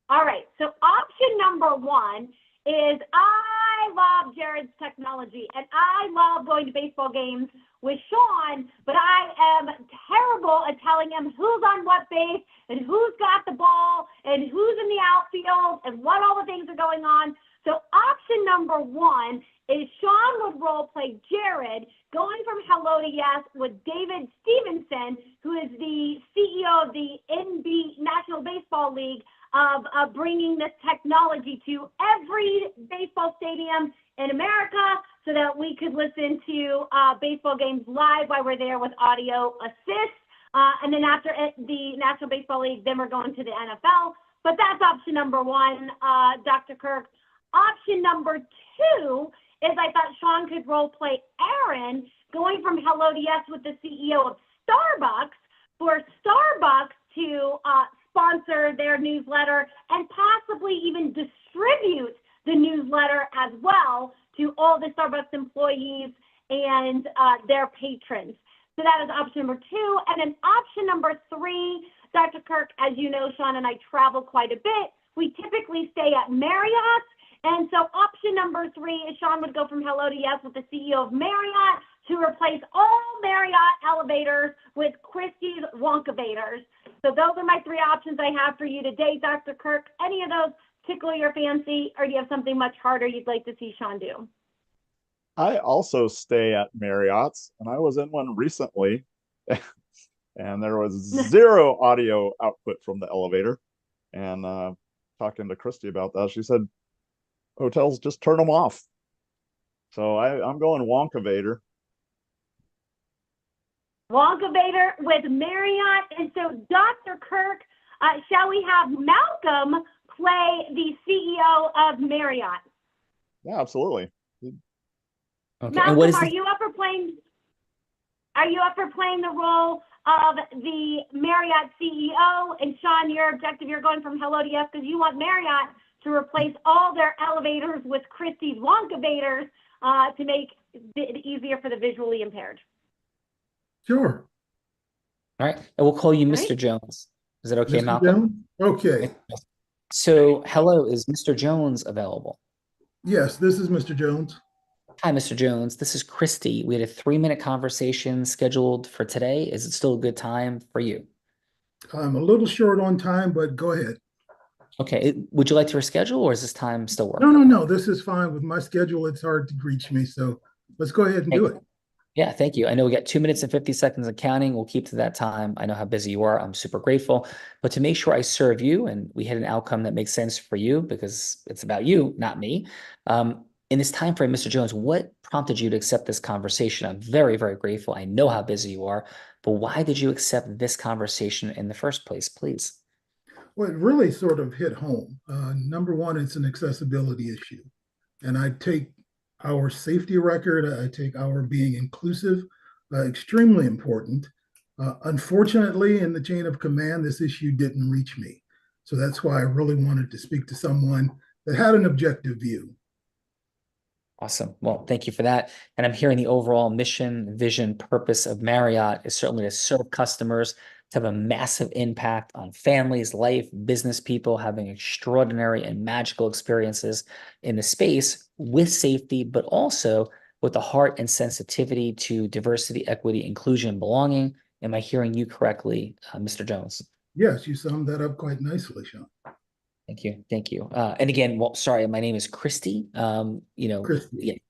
N: All right, so option number one is I love Jared's technology, and I love going to baseball games with Sean, but I am terrible at telling him who's on what base and who's got the ball and who's in the outfield and what all the things are going on. So option number one is Sean would role play Jared going from hello to yes with David Stevenson, who is the CEO of the National Baseball League, of bringing this technology to every baseball stadium in America so that we could listen to baseball games live while we're there with audio assist. And then after the National Baseball League, then we're going to the NFL. But that's option number one, Dr. Kirk. Option number two is I thought Sean could role play Aaron going from Hello to Yes with the CEO of Starbucks for Starbucks to sponsor their newsletter and possibly even distribute the newsletter as well to all the Starbucks employees and their patrons. So that is option number 2. And then option number 3, Dr. Kirk, as you know, Sean and I travel quite a bit. We typically stay at Marriott. And so option number 3 is Sean would go from Hello to Yes with the CEO of Marriott to replace all Marriott elevators with Christie's Wonkavators. So those are my 3 options I have for you today, Dr. Kirk. Any of those tickle your fancy, or do you have something much harder you'd like to see Sean do?
W: I also stay at Marriott's, and I was in one recently, and there was 0 audio output from the elevator. And talking to Christy about that, she said, hotels just turn them off. So I'm going Wonkavator.
N: Wonkavator with Marriott. And so, Dr. Kirk, shall we have Malcolm play the CEO of Marriott?
W: Yeah, absolutely.
A: Okay.
N: Malcolm,
A: And what is
N: are you up for playing? Are you up for playing the role of the Marriott CEO? And Sean, your objective, you're going from Hello to Yes because you want Marriott to replace all their elevators with Christie's Wonkavators to make it easier for the visually impaired.
R: Sure.
A: All right. And we'll call you
N: All
A: Mr.
N: right.
A: Jones. Is that okay,
R: Mr.
A: Malcolm?
R: Jones? Okay.
A: So, hello, is Mr. Jones available?
R: Yes, this is Mr. Jones.
A: Hi, Mr. Jones. This is Christy. We had a 3-minute conversation scheduled for today. Is it still a good time for you?
R: I'm a little short on time, but go ahead.
A: Okay. Would you like to reschedule, or is this time still work?
R: No. This is fine. With my schedule, it's hard to reach me. So let's go ahead and do it.
A: Yeah, thank you. I know we got 2 minutes and 50 seconds of counting. We'll keep to that time. I know how busy you are. I'm super grateful. But to make sure I serve you and we hit an outcome that makes sense for you, because it's about you, not me. In this time frame, Mr. Jones, what prompted you to accept this conversation? I'm very, very grateful. I know how busy you are, but why did you accept this conversation in the first place, please?
R: Well, it really sort of hit home. Number one, it's an accessibility issue. And I take our safety record, I take our being inclusive, extremely important. Unfortunately, in the chain of command, this issue didn't reach me. So that's why I really wanted to speak to someone that had an objective view.
A: Awesome. Well, thank you for that. And I'm hearing the overall mission, vision, purpose of Marriott is certainly to serve customers, to have a massive impact on families, life, business people, having extraordinary and magical experiences in the space with safety, but also with the heart and sensitivity to diversity, equity, inclusion, and belonging. Am I hearing you correctly, Mr. Jones?
R: Yes, you summed that up quite nicely, Sean.
A: Thank you. Thank you. And again, well, sorry, my name is Christy.
R: Christy.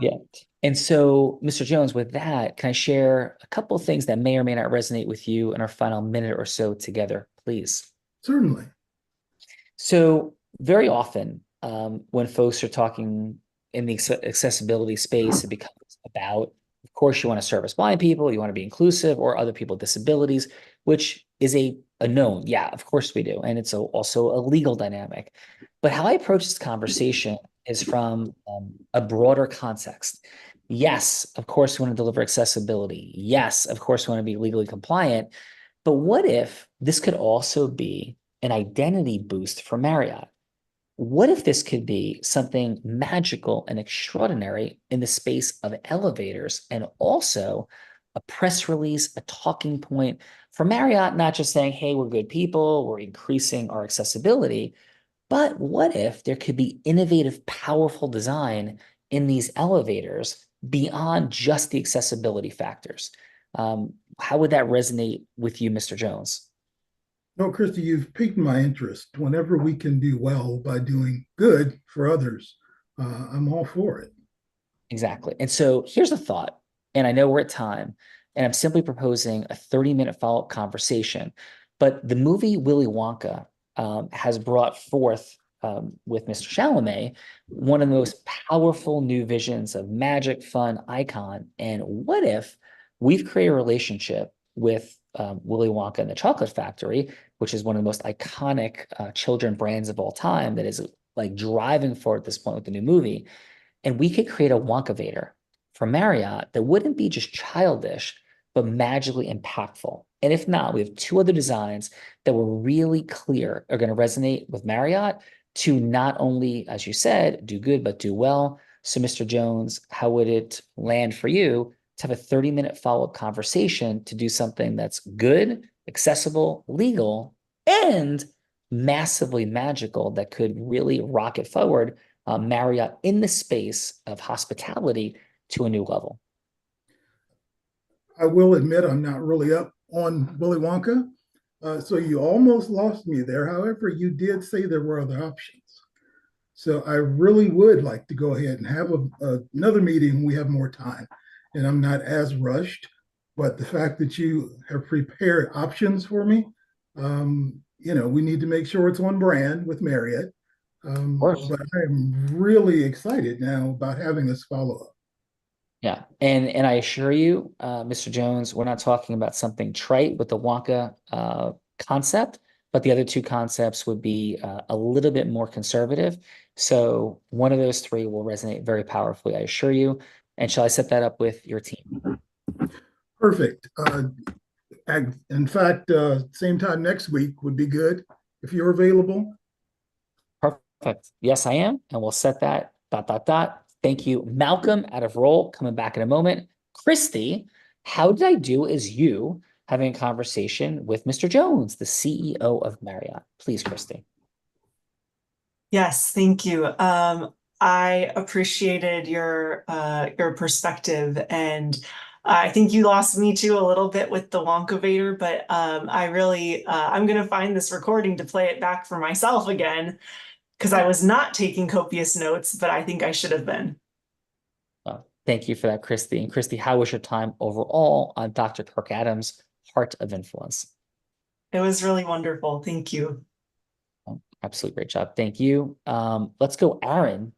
A: Yeah. And so, Mr. Jones, with that, can I share a couple of things that may or may not resonate with you in our final minute or so together, please?
R: Certainly.
A: So very often, when folks are talking in the accessibility space, it becomes about, of course, you want to service blind people, you want to be inclusive, or other people with disabilities, which is a known. Yeah, of course we do. And it's also a legal dynamic. But how I approach this conversation is from a broader context. Yes, of course, we want to deliver accessibility. Yes, of course, we want to be legally compliant. But what if this could also be an identity boost for Marriott? What if this could be something magical and extraordinary in the space of elevators, and also a press release, a talking point for Marriott, not just saying, hey, we're good people, we're increasing our accessibility, but what if there could be innovative, powerful design in these elevators beyond just the accessibility factors? How would that resonate with you, Mr. Jones?
R: No, Christy, you've piqued my interest. Whenever we can do well by doing good for others, I'm all for it.
A: Exactly. And so here's a thought, and I know we're at time, and I'm simply proposing a 30-minute follow-up conversation. But the movie Willy Wonka has brought forth, with Mr. Chalamet, one of the most powerful new visions of magic, fun, icon. And what if we've created a relationship with Willy Wonka and the Chocolate Factory, which is one of the most iconic children brands of all time, that is like driving forward at this point with the new movie. And we could create a Wonkavator for Marriott that wouldn't be just childish, but magically impactful. And if not, we have two other designs that were really clear are going to resonate with Marriott to not only, as you said, do good, but do well. So, Mr. Jones, how would it land for you to have a 30-minute follow-up conversation to do something that's good, accessible, legal, and massively magical that could really rocket forward Marriott in the space of hospitality to a new level?
R: I will admit I'm not really up on Willy Wonka. So you almost lost me there. However, you did say there were other options. So I really would like to go ahead and have another meeting when we have more time and I'm not as rushed. But the fact that you have prepared options for me, we need to make sure it's on brand with Marriott. But I'm really excited now about having this follow up.
A: Yeah, and I assure you, Mr. Jones, we're not talking about something trite with the Wonka concept, but the other two concepts would be a little bit more conservative. So one of those three will resonate very powerfully, I assure you. And shall I set that up with your team?
R: Perfect. In fact, same time next week would be good if you're available.
A: Perfect. Yes, I am. And we'll set that ... Thank you, Malcolm, out of role, coming back in a moment. Christy, how did I do as you having a conversation with Mr. Jones, the CEO of Marriott? Please, Christy.
P: Yes, thank you. I appreciated your perspective, and I think you lost me too a little bit with the Wonkavator, but I'm going to find this recording to play it back for myself again, because I was not taking copious notes, but I think I should have been.
A: Well, thank you for that, Christy. And Christy, how was your time overall on Dr. Kirk Adams' Heart of Influence?
P: It was really wonderful. Thank you.
A: Absolutely great job. Thank you. Let's go, Aaron.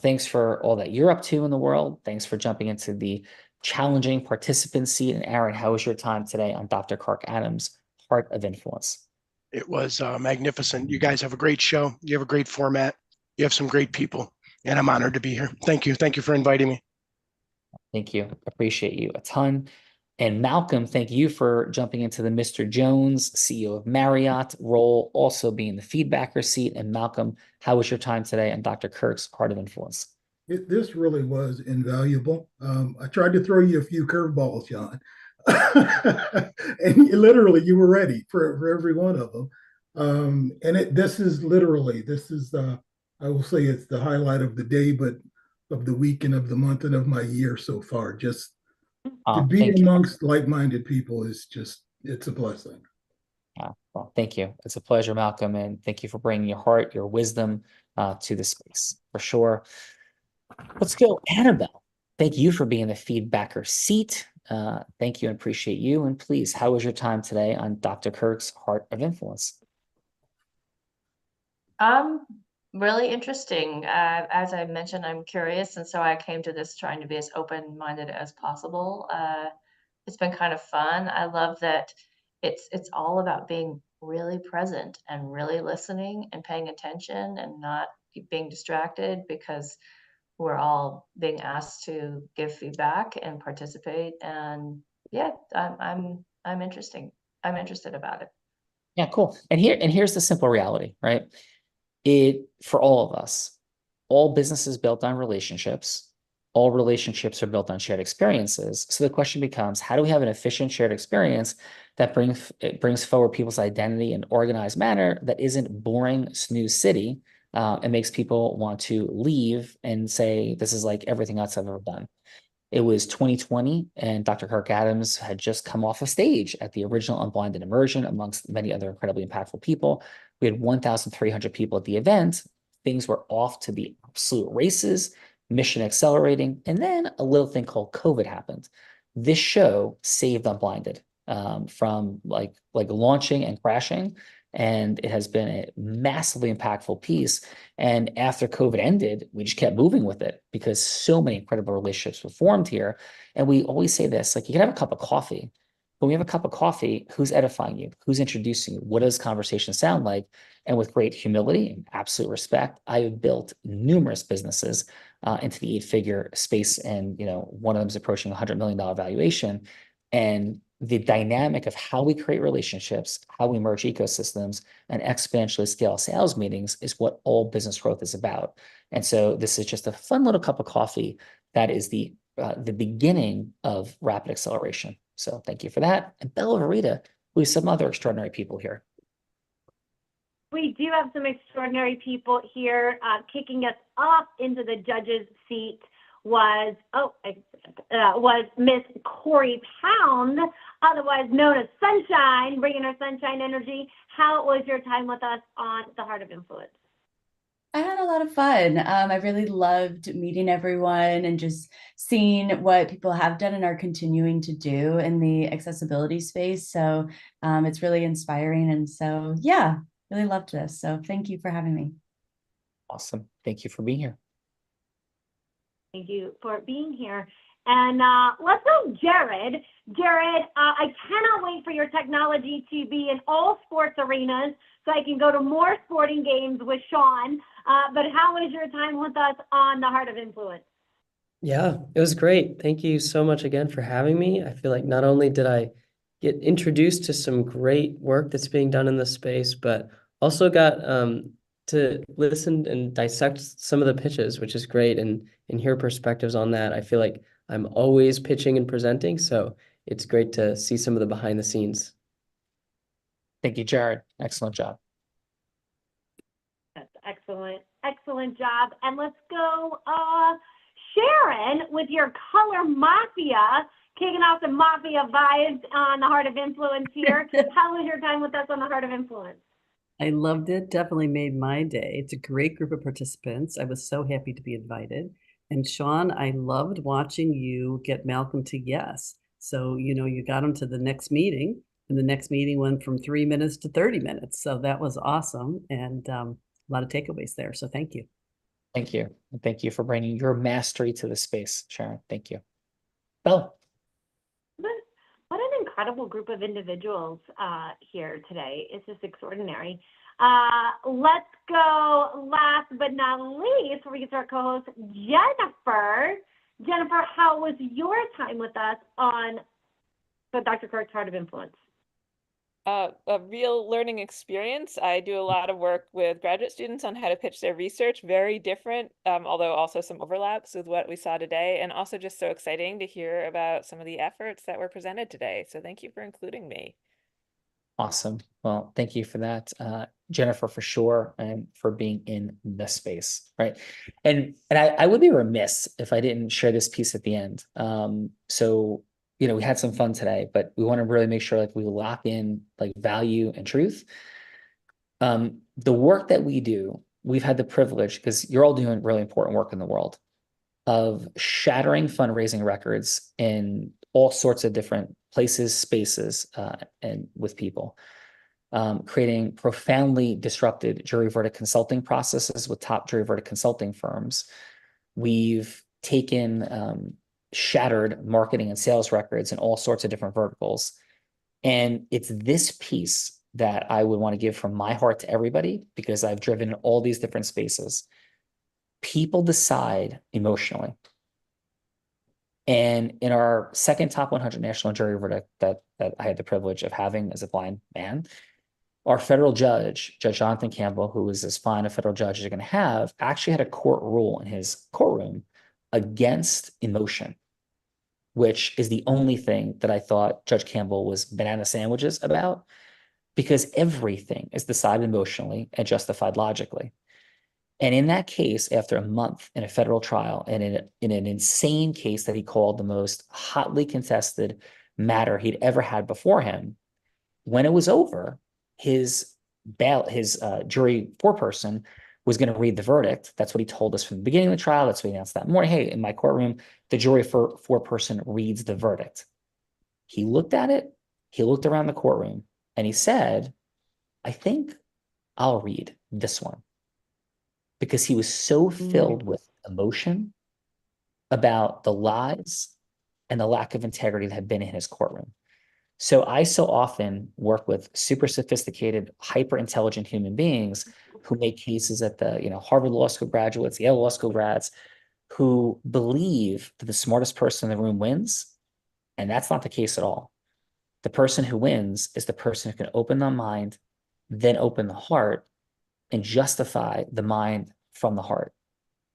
A: Thanks for all that you're up to in the world. Thanks for jumping into the challenging participant seat. And Aaron, how was your time today on Dr. Kirk Adams' Heart of Influence?
O: It was magnificent. You guys have a great show. You have a great format. You have some great people, and I'm honored to be here. Thank you. Thank you for inviting me.
A: Thank you. Appreciate you a ton. And Malcolm, thank you for jumping into the Mr. Jones, CEO of Marriott role, also being the feedbacker seat. And Malcolm, how was your time today on Dr. Kirk's Heart of Influence?
R: This really was invaluable. I tried to throw you a few curveballs, John. And literally you were ready for every one of them. This is I will say it's the highlight of the day, but of the week and of the month and of my year so far. Just to be amongst like-minded people it's a blessing.
A: Well, thank you. It's a pleasure, Malcolm, and thank you for bringing your heart, your wisdom to the space, for sure. Let's go, Annabelle. Thank you for being the feedbacker seat. Thank you and appreciate you. And please, how was your time today on Dr. Kirk's Heart of Influence?
Q: Really interesting. As I mentioned, I'm curious, and so I came to this trying to be as open-minded as possible. It's been kind of fun. I love that it's all about being really present and really listening and paying attention and not being distracted, because we're all being asked to give feedback and participate. And yeah, I'm interested about it.
A: Yeah, cool. And here's the simple reality, right? For all of us, all businesses built on relationships, all relationships are built on shared experiences. So the question becomes, how do we have an efficient shared experience that brings forward people's identity in an organized manner that isn't boring snooze city and makes people want to leave and say, this is like everything else I've ever done. It was 2020, and Dr. Kirk Adams had just come off of stage at the original Unblinded Immersion, amongst many other incredibly impactful people. We had 1,300 people at the event. Things were off to the absolute races, mission accelerating, and then a little thing called COVID happened. This show saved Unblinded from like launching and crashing. And it has been a massively impactful piece. And after COVID ended, we just kept moving with it because so many incredible relationships were formed here. And we always say this, like, you can have a cup of coffee, When we have a cup of coffee, who's edifying you? Who's introducing you? What does conversation sound like? And with great humility and absolute respect, I have built numerous businesses into the 8-figure space, and one of them is approaching $100 million valuation. And the dynamic of how we create relationships, how we merge ecosystems, and exponentially scale sales meetings is what all business growth is about. And so this is just a fun little cup of coffee that is the beginning of rapid acceleration. So thank you for that. And Bella Verita, who is some other extraordinary people here.
N: We do have some extraordinary people here. Kicking us off into the judge's seat was Miss Corey Pound, otherwise known as Sunshine, bringing her sunshine energy. How was your time with us on The Heart of Influence?
U: I had a lot of fun. I really loved meeting everyone and just seeing what people have done and are continuing to do in the accessibility space. So it's really inspiring. And so, yeah, really loved this. So thank you for having me.
A: Awesome. Thank you for being here.
N: Thank you for being here. And let's go, Jared. Jared, I cannot wait for your technology to be in all sports arenas so I can go to more sporting games with Sean. But how was your time with us on The Heart of Influence?
S: Yeah, it was great. Thank you so much again for having me. I feel like not only did I get introduced to some great work that's being done in this space, but also got to listen and dissect some of the pitches, which is great, and hear perspectives on that. I feel like I'm always pitching and presenting, so it's great to see some of the behind the scenes.
A: Thank you, Jared. Excellent job.
N: That's excellent. Excellent job. And let's go, Sharon, with your Color Mafia, kicking off the Mafia vibes on The Heart of Influence here. How was your time with us on The Heart of Influence?
V: I loved it. Definitely made my day. It's a great group of participants. I was so happy to be invited. And Sean, I loved watching you get Malcolm to yes. So, you got him to the next meeting, and the next meeting went from 3 minutes to 30 minutes. So that was awesome. And a lot of takeaways there. So thank you.
A: Thank you. And thank you for bringing your mastery to the space, Sharon. Thank you. Bella.
N: What an incredible group of individuals here today. It's just extraordinary. Let's go last but not least, we get to our co-host, Jennifer. Jennifer, how was your time with us on Dr. Kirk's Heart of Influence?
T: A real learning experience. I do a lot of work with graduate students on how to pitch their research. Very different, although also some overlaps with what we saw today, and also just so exciting to hear about some of the efforts that were presented today. So thank you for including me.
A: Awesome. Well, thank you for that, Jennifer, for sure, and for being in the space, right? And I would be remiss if I didn't share this piece at the end. So we had some fun today, but we want to really make sure we lock in value and truth. The work that we do, we've had the privilege, because you're all doing really important work in the world, of shattering fundraising records in all sorts of different places, spaces, and with people, creating profoundly disrupted jury verdict consulting processes with top jury verdict consulting firms. We've taken shattered marketing and sales records in all sorts of different verticals. And it's this piece that I would want to give from my heart to everybody, because I've driven all these different spaces. People decide emotionally. And in our second top 100 national jury verdict that I had the privilege of having as a blind man, our federal judge, Judge Jonathan Campbell, who is as fine a federal judge as you're going to have, actually had a court rule in his courtroom against emotion, which is the only thing that I thought Judge Campbell was banana sandwiches about, because everything is decided emotionally and justified logically. And in that case, after a month in a federal trial, and in an insane case that he called the most hotly contested matter he'd ever had before him, when it was over, his jury foreperson was going to read the verdict. That's what he told us from the beginning of the trial. That's what he announced that morning. Hey, in my courtroom, the jury foreperson reads the verdict. He looked at it, he looked around the courtroom, and he said, I think I'll read this one. Because he was so filled with emotion about the lies and the lack of integrity that had been in his courtroom. So I so often work with super sophisticated, hyper intelligent human beings who make cases at the, Harvard Law School graduates, Yale Law School grads, who believe that the smartest person in the room wins. And that's not the case at all. The person who wins is the person who can open the mind, then open the heart, and justify the mind from the heart.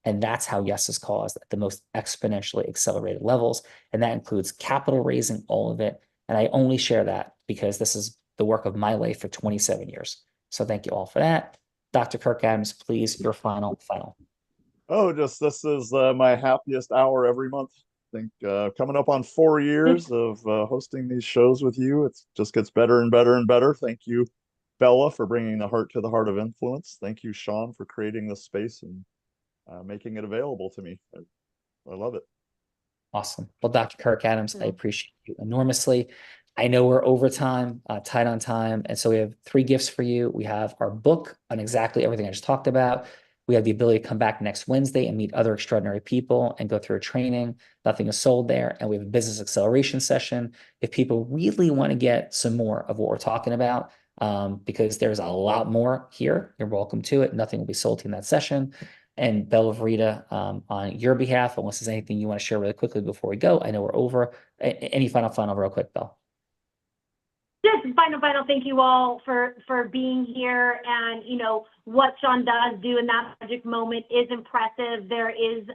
A: And that's how yes is caused at the most exponentially accelerated levels. And that includes capital raising, all of it. And I only share that because this is the work of my life for 27 years. So thank you all for that. Dr. Kirk Adams, please, your final.
W: Oh, this is my happiest hour every month. I think coming up on 4 years of hosting these shows with you, it just gets better and better and better. Thank you, Bella, for bringing the heart to the heart of influence. Thank you, Sean, for creating this space and making it available to me. I love it.
A: Awesome. Well, Dr. Kirk Adams, I appreciate you enormously. I know we're over time, tight on time. And so we have 3 gifts for you. We have our book on exactly everything I just talked about. We have the ability to come back next Wednesday and meet other extraordinary people and go through a training. Nothing is sold there. And we have a business acceleration session. If people really want to get some more of what we're talking about, because there's a lot more here, you're welcome to it. Nothing will be sold to you in that session. And Bella Verita, on your behalf, unless there's anything you want to share really quickly before we go. I know we're over. Any final real quick, Belle?
N: Just final, thank you all for being here. And, what Sean does do in that magic moment is impressive. There is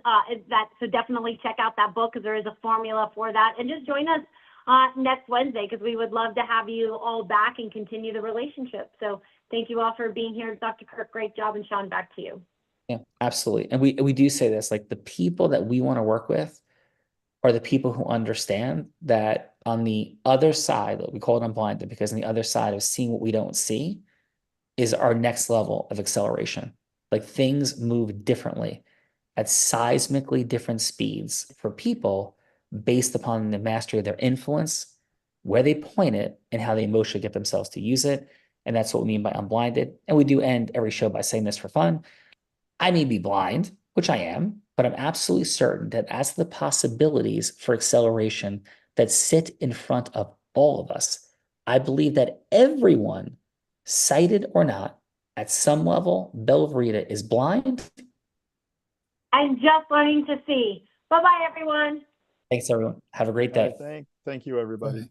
N: that, so definitely check out that book because there is a formula for that. And just join us next Wednesday because we would love to have you all back and continue the relationship. So thank you all for being here. Dr. Kirk, great job. And Sean, back to you.
A: Yeah, absolutely. And we do say this, like the people that we want to work with are the people who understand that on the other side, we call it unblinded, because on the other side of seeing what we don't see is our next level of acceleration. Like things move differently at seismically different speeds for people based upon the mastery of their influence, where they point it, and how they emotionally get themselves to use it. And that's what we mean by unblinded. And we do end every show by saying this for fun. I may be blind, which I am, but I'm absolutely certain that as the possibilities for acceleration that sit in front of all of us, I believe that everyone, sighted or not, at some level, Bella Verita is blind.
N: I'm just learning to see. Bye-bye, everyone.
A: Thanks, everyone. Have a great day.
W: Thank you, everybody.